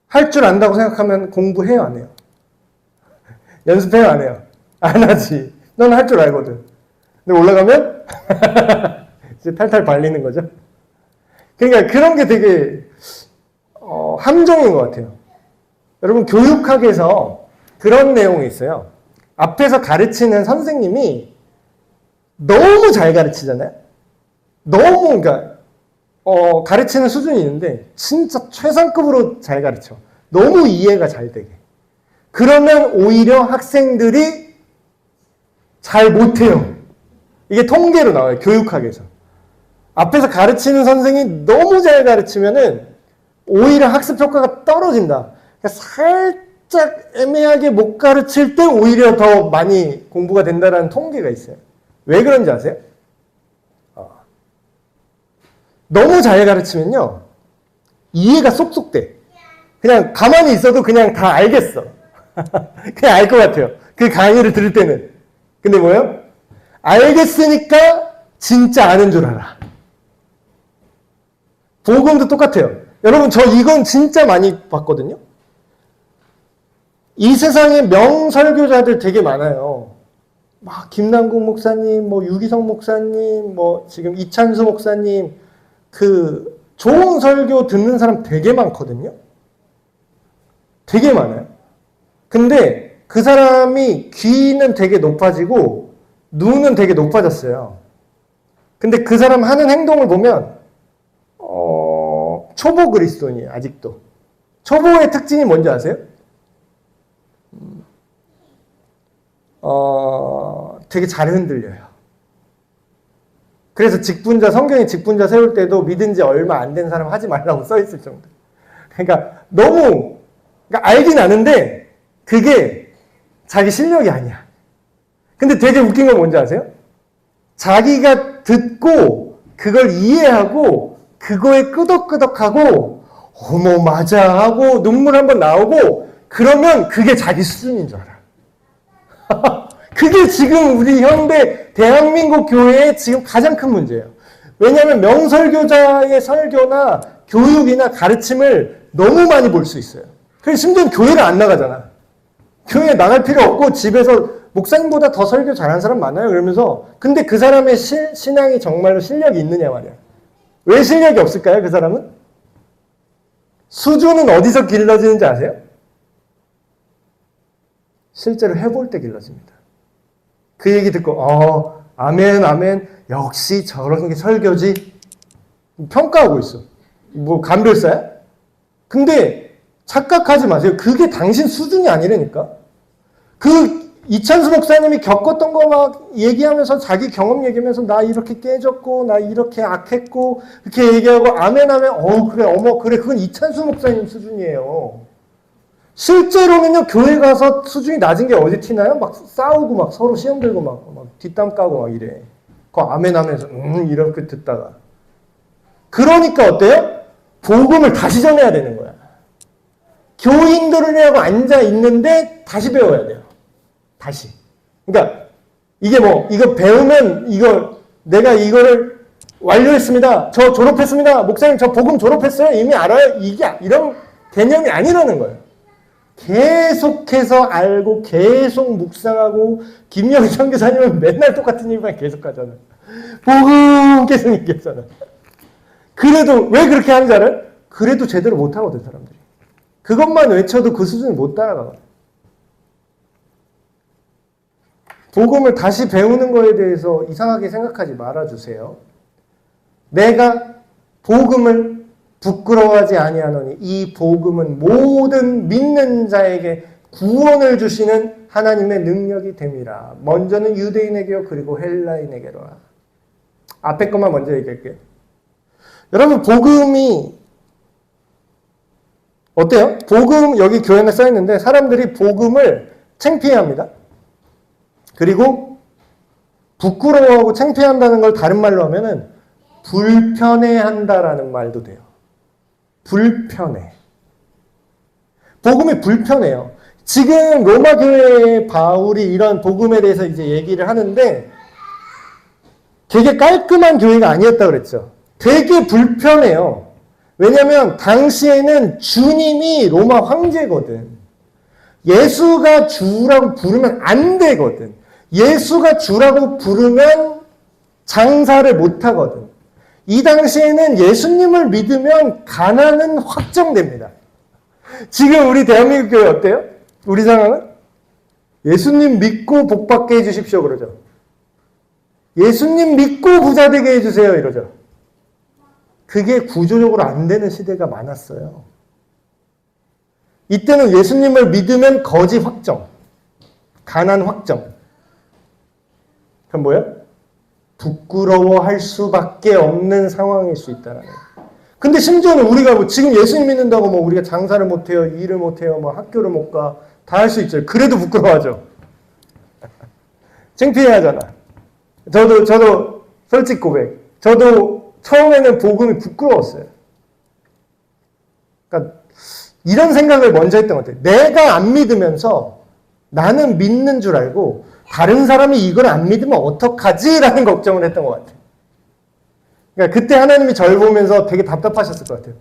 할 줄 안다고 생각하면 공부해요, 안 해요? 연습해요, 안 해요? 안 하지. 넌 할 줄 알거든. 근데 올라가면 이제 탈탈 발리는 거죠. 그러니까 그런 게 되게 함정인 것 같아요. 여러분, 교육학에서 그런 내용이 있어요. 앞에서 가르치는 선생님이 너무 잘 가르치잖아요. 너무, 그러니까 가르치는 수준이 있는데 진짜 최상급으로 잘 가르쳐. 너무 이해가 잘 되게. 그러면 오히려 학생들이 잘 못해요. 이게 통계로 나와요. 교육학에서. 앞에서 가르치는 선생이 너무 잘 가르치면은 오히려 학습 효과가 떨어진다. 그러니까 살짝 애매하게 못 가르칠 때 오히려 더 많이 공부가 된다는 통계가 있어요. 왜 그런지 아세요? 너무 잘 가르치면요, 이해가 쏙쏙 돼. 그냥 가만히 있어도 그냥 다 알겠어. 그냥 알 것 같아요. 그 강의를 들을 때는. 근데 뭐예요? 알겠으니까 진짜 아는 줄 알아. 복음도 똑같아요. 여러분, 저 이건 진짜 많이 봤거든요. 이 세상에 명설교자들 되게 많아요. 막 김남국 목사님, 뭐 유기성 목사님, 뭐 지금 이찬수 목사님, 그 좋은 설교 듣는 사람 되게 많거든요. 되게 많아요. 근데 그 사람이 귀는 되게 높아지고 눈은 되게 높아졌어요. 근데 그 사람 하는 행동을 보면 초보 그리스도인이에요. 아직도. 초보의 특징이 뭔지 아세요? 되게 잘 흔들려요. 그래서 직분자, 성경에 직분자 세울 때도 믿은 지 얼마 안 된 사람 하지 말라고 써 있을 정도. 그러니까 너무, 그러니까 알긴 아는데 그게 자기 실력이 아니야. 근데 되게 웃긴 건 뭔지 아세요? 자기가 듣고 그걸 이해하고 그거에 끄덕끄덕하고 어머 맞아 하고 눈물 한번 나오고 그러면 그게 자기 수준인 줄 알아. 그게 지금 우리 현대 대한민국 교회의 지금 가장 큰 문제예요. 왜냐하면 명설교자의 설교나 교육이나 가르침을 너무 많이 볼 수 있어요. 그래서 심지어 교회를 안 나가잖아. 교회에 나갈 필요 없고 집에서 목사님보다 더 설교 잘하는 사람 많아요. 그러면서 근데 그 사람의 신앙이 정말로 실력이 있느냐 말이야. 왜 실력이 없을까요? 그 사람은? 수준은 어디서 길러지는지 아세요? 실제로 해볼 때 길러집니다. 그 얘기 듣고 아멘 아멘 역시 저런 게 설교지 평가하고 있어. 뭐 감별사야? 근데 착각하지 마세요. 그게 당신 수준이 아니라니까. 그 이찬수 목사님이 겪었던 거 막 얘기하면서 자기 경험 얘기하면서 나 이렇게 깨졌고 나 이렇게 악했고 이렇게 얘기하고 아멘 아멘 그래 어머 그래 그건 이찬수 목사님 수준이에요. 실제로는요, 교회 가서 수준이 낮은 게 어디 티나요? 막 싸우고 막 서로 시험 들고 막 뒷담 까고 막 이래. 그거 아멘 하면서 이렇게 듣다가. 그러니까 어때요? 복음을 다시 전해야 되는 거야. 교인들을 하고 앉아 있는데 다시 배워야 돼요. 다시. 그러니까 이게 뭐 이거 배우면 내가 이거를 완료했습니다. 저 졸업했습니다. 목사님 저 복음 졸업했어요. 이미 알아요. 이게 이런 개념이 아니라는 거예요. 계속해서 알고 계속 묵상하고 김영희 선교사님은 맨날 똑같은 얘기만 계속 하잖아. 복음 계속 얘기하잖아. 그래도 왜 그렇게 하는 줄 알아요? 그래도 제대로 못하거든 사람들이. 그것만 외쳐도 그 수준을 못 따라가거든. 복음을 다시 배우는 거에 대해서 이상하게 생각하지 말아주세요. 내가 복음을 부끄러워하지 아니하노니 이 복음은 모든 믿는 자에게 구원을 주시는 하나님의 능력이 됨이라. 먼저는 유대인에게요 그리고 헬라인에게로라. 앞에 것만 먼저 얘기할게요. 여러분 복음이 어때요? 복음 여기 교회에 써 있는데 사람들이 복음을 창피해합니다. 그리고 부끄러워하고 창피한다는 걸 다른 말로 하면은 불편해한다라는 말도 돼요. 불편해. 복음이 불편해요. 지금 로마 교회의 바울이 이런 복음에 대해서 이제 얘기를 하는데 되게 깔끔한 교회가 아니었다 그랬죠. 되게 불편해요. 왜냐하면 당시에는 주님이 로마 황제거든. 예수가 주라고 부르면 안 되거든. 예수가 주라고 부르면 장사를 못 하거든. 이 당시에는 예수님을 믿으면 가난은 확정됩니다. 지금 우리 대한민국 교회 어때요? 우리 상황은? 예수님 믿고 복받게 해주십시오 그러죠. 예수님 믿고 부자 되게 해주세요 이러죠. 그게 구조적으로 안 되는 시대가 많았어요. 이때는 예수님을 믿으면 거지 확정, 가난 확정. 그럼 뭐야? 부끄러워할 수밖에 없는 상황일 수 있다는 거예요. 근데 심지어는 우리가 뭐 지금 예수님 믿는다고 뭐 우리가 장사를 못해요, 일을 못해요, 뭐 학교를 못 가, 다 할 수 있죠. 그래도 부끄러워하죠. 창피해하잖아. 저도 솔직 고백. 저도 처음에는 복음이 부끄러웠어요. 그러니까 이런 생각을 먼저 했던 것 같아요. 내가 안 믿으면서 나는 믿는 줄 알고 다른 사람이 이걸 안 믿으면 어떡하지? 라는 걱정을 했던 것 같아요. 그러니까 그때 하나님이 저를 보면서 되게 답답하셨을 것 같아요.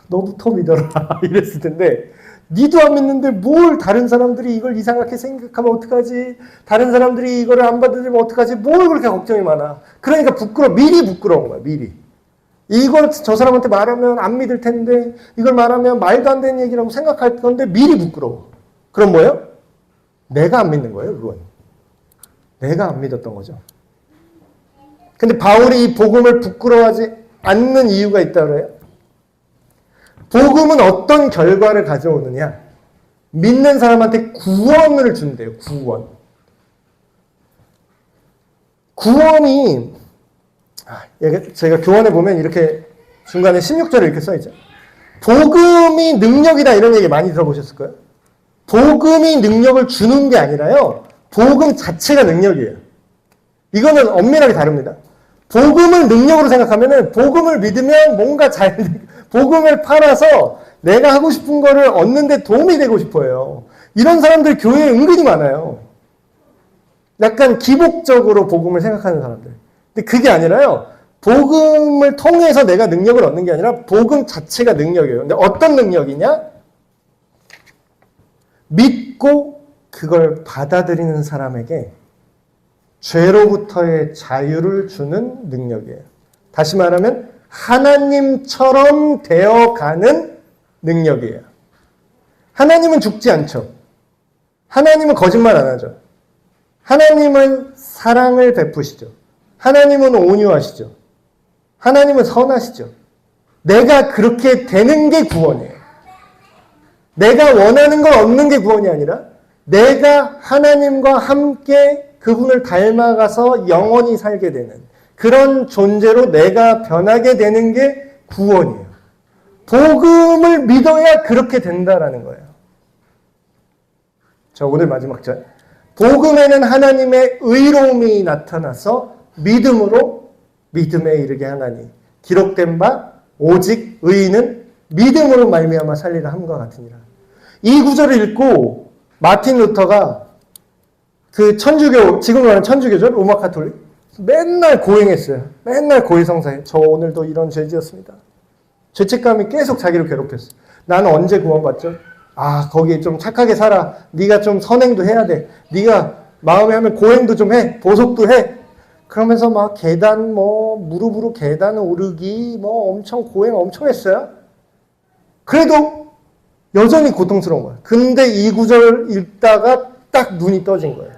너부터 믿어라 이랬을 텐데 니도 안 믿는데 뭘 다른 사람들이 이걸 이상하게 생각하면 어떡하지? 다른 사람들이 이거를 안 받으면 어떡하지? 뭘 그렇게 걱정이 많아? 그러니까 미리 부끄러운 거야, 미리. 이걸 저 사람한테 말하면 안 믿을 텐데 이걸 말하면 말도 안 되는 얘기라고 생각할 건데 미리 부끄러워. 그럼 뭐예요? 내가 안 믿는 거예요, 그건. 내가 안 믿었던 거죠. 근데 바울이 이 복음을 부끄러워하지 않는 이유가 있다 그래요? 복음은 어떤 결과를 가져오느냐? 믿는 사람한테 구원을 준대요, 구원. 구원이, 제가 교원에 보면 이렇게 중간에 16절에 이렇게 써있죠. 복음이 능력이다 이런 얘기 많이 들어보셨을 거예요. 복음이 능력을 주는 게 아니라요. 복음 자체가 능력이에요. 이거는 엄밀하게 다릅니다. 복음을 능력으로 생각하면은 복음을 믿으면 뭔가 복음을 팔아서 내가 하고 싶은 거를 얻는데 도움이 되고 싶어요. 이런 사람들 교회에 은근히 많아요. 약간 기복적으로 복음을 생각하는 사람들. 근데 그게 아니라요. 복음을 통해서 내가 능력을 얻는 게 아니라 복음 자체가 능력이에요. 근데 어떤 능력이냐? 믿고 그걸 받아들이는 사람에게 죄로부터의 자유를 주는 능력이에요. 다시 말하면 하나님처럼 되어가는 능력이에요. 하나님은 죽지 않죠. 하나님은 거짓말 안 하죠. 하나님은 사랑을 베푸시죠. 하나님은 온유하시죠. 하나님은 선하시죠. 내가 그렇게 되는 게 구원이에요. 내가 원하는 걸 얻는 게 구원이 아니라 내가 하나님과 함께 그분을 닮아가서 영원히 살게 되는 그런 존재로 내가 변하게 되는 게 구원이에요. 복음을 믿어야 그렇게 된다라는 거예요. 자, 오늘 마지막 절. 복음에는 하나님의 의로움이 나타나서 믿음으로 믿음에 이르게 하나니 기록된 바 오직 의인은 믿음으로 말미암아 살리라 함과 같으니라. 이 구절을 읽고 마틴 루터가 그 천주교, 지금 말하는 천주교죠? 로마 카톨릭. 맨날 고행했어요. 맨날 고해성사해. 저 오늘도 이런 죄 지었습니다. 죄책감이 계속 자기를 괴롭혔어. 나는 언제 구원받죠? 아, 거기 좀 착하게 살아. 네가 좀 선행도 해야 돼. 네가 마음에 하면 고행도 좀 해. 보석도 해. 그러면서 막 계단 무릎으로 계단 오르기 엄청 고행 엄청 했어요. 그래도 여전히 고통스러운 거예요. 근데 이 구절 읽다가 딱 눈이 떠진 거예요.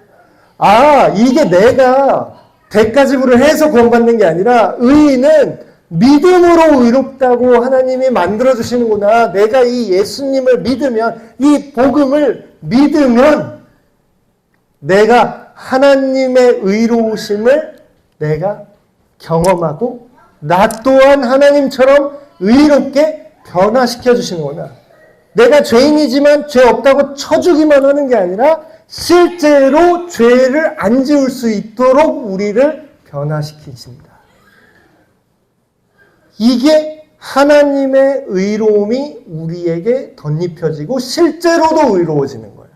아, 이게 내가 대가 지불을 해서 구원받는 게 아니라 의인은 믿음으로 의롭다고 하나님이 만들어주시는구나. 내가 이 예수님을 믿으면, 이 복음을 믿으면 내가 하나님의 의로우심을 내가 경험하고 나 또한 하나님처럼 의롭게 변화시켜 주시는구나. 내가 죄인이지만 죄 없다고 쳐주기만 하는 게 아니라 실제로 죄를 안 지을 수 있도록 우리를 변화시키십니다. 이게 하나님의 의로움이 우리에게 덧입혀지고 실제로도 의로워지는 거예요.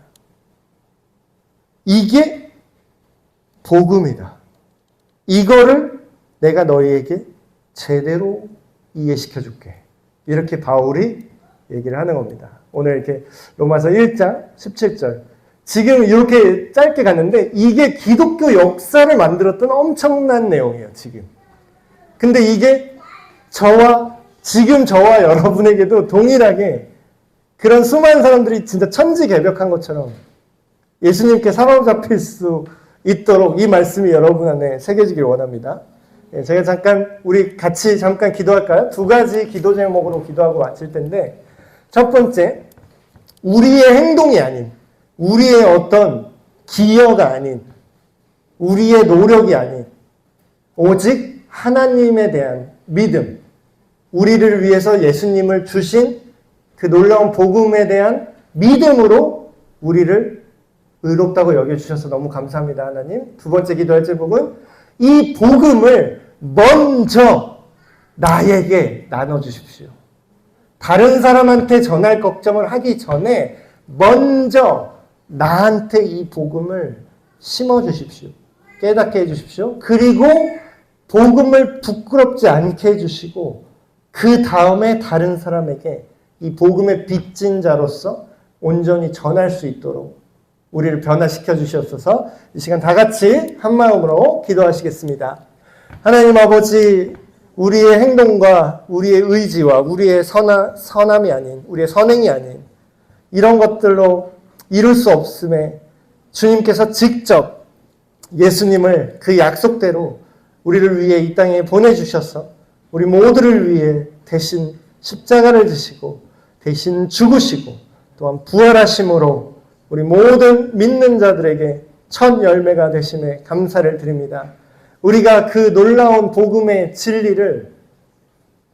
이게 복음이다. 이거를 내가 너희에게 제대로 이해시켜 줄게. 이렇게 바울이 얘기를 하는 겁니다. 오늘 이렇게 로마서 1장 17절. 지금 이렇게 짧게 갔는데 이게 기독교 역사를 만들었던 엄청난 내용이에요, 지금. 근데 이게 지금 저와 여러분에게도 동일하게 그런 수많은 사람들이 진짜 천지개벽한 것처럼 예수님께 사로잡힐 수 있도록 이 말씀이 여러분 안에 새겨지길 원합니다. 제가 우리 같이 잠깐 기도할까요? 두 가지 기도 제목으로 기도하고 마칠 텐데, 첫 번째, 우리의 행동이 아닌, 우리의 어떤 기여가 아닌, 우리의 노력이 아닌, 오직 하나님에 대한 믿음, 우리를 위해서 예수님을 주신 그 놀라운 복음에 대한 믿음으로 우리를 의롭다고 여겨주셔서 너무 감사합니다, 하나님. 두 번째 기도할 제목은 이 복음을 먼저 나에게 나눠주십시오. 다른 사람한테 전할 걱정을 하기 전에 먼저 나한테 이 복음을 심어주십시오. 깨닫게 해주십시오. 그리고 복음을 부끄럽지 않게 해주시고 그 다음에 다른 사람에게 이 복음의 빚진 자로서 온전히 전할 수 있도록 우리를 변화시켜 주시옵소서. 이 시간 다 같이 한 마음으로 기도하시겠습니다. 하나님 아버지, 우리의 행동과 우리의 의지와 우리의 선함이 아닌, 우리의 선행이 아닌 이런 것들로 이룰 수 없음에 주님께서 직접 예수님을 그 약속대로 우리를 위해 이 땅에 보내주셔서 우리 모두를 위해 대신 십자가를 지시고 대신 죽으시고 또한 부활하심으로 우리 모든 믿는 자들에게 첫 열매가 되심에 감사를 드립니다. 우리가 그 놀라운 복음의 진리를,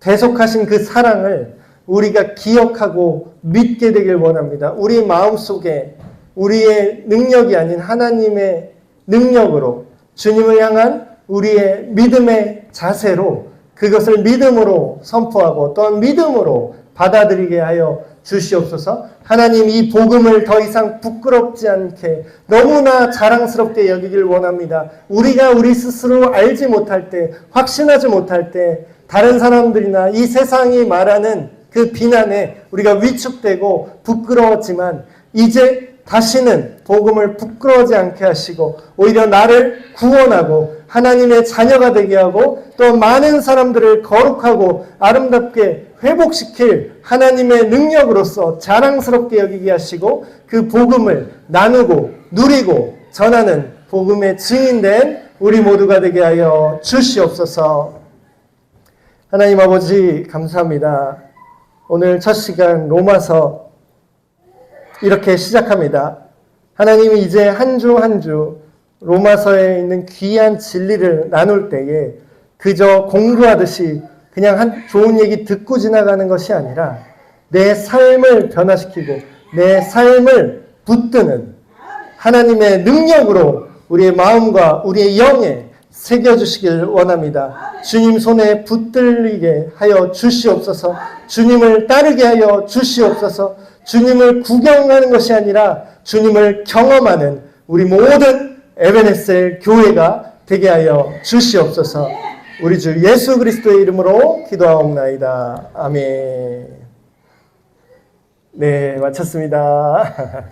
대속하신 그 사랑을 우리가 기억하고 믿게 되길 원합니다. 우리 마음속에 우리의 능력이 아닌 하나님의 능력으로 주님을 향한 우리의 믿음의 자세로 그것을 믿음으로 선포하고 또한 믿음으로 받아들이게 하여 주시옵소서. 하나님, 이 복음을 더 이상 부끄럽지 않게 너무나 자랑스럽게 여기길 원합니다. 우리가 우리 스스로 알지 못할 때, 확신하지 못할 때 다른 사람들이나 이 세상이 말하는 그 비난에 우리가 위축되고 부끄러웠지만 이제 다시는 복음을 부끄러워하지 않게 하시고 오히려 나를 구원하고 하나님의 자녀가 되게 하고 또 많은 사람들을 거룩하고 아름답게 회복시킬 하나님의 능력으로서 자랑스럽게 여기게 하시고 그 복음을 나누고 누리고 전하는 복음의 증인된 우리 모두가 되게 하여 주시옵소서. 하나님 아버지, 감사합니다. 오늘 첫 시간 로마서 이렇게 시작합니다. 하나님이 이제 한 주 한 주 로마서에 있는 귀한 진리를 나눌 때에 그저 공부하듯이 그냥 좋은 얘기 듣고 지나가는 것이 아니라 내 삶을 변화시키고 내 삶을 붙드는 하나님의 능력으로 우리의 마음과 우리의 영에 새겨주시길 원합니다. 주님 손에 붙들리게 하여 주시옵소서. 주님을 따르게 하여 주시옵소서. 주님을 구경하는 것이 아니라 주님을 경험하는 우리 모든 에베네셀 교회가 되게 하여 주시옵소서. 우리 주 예수 그리스도의 이름으로 기도하옵나이다. 아멘. 네, 마쳤습니다.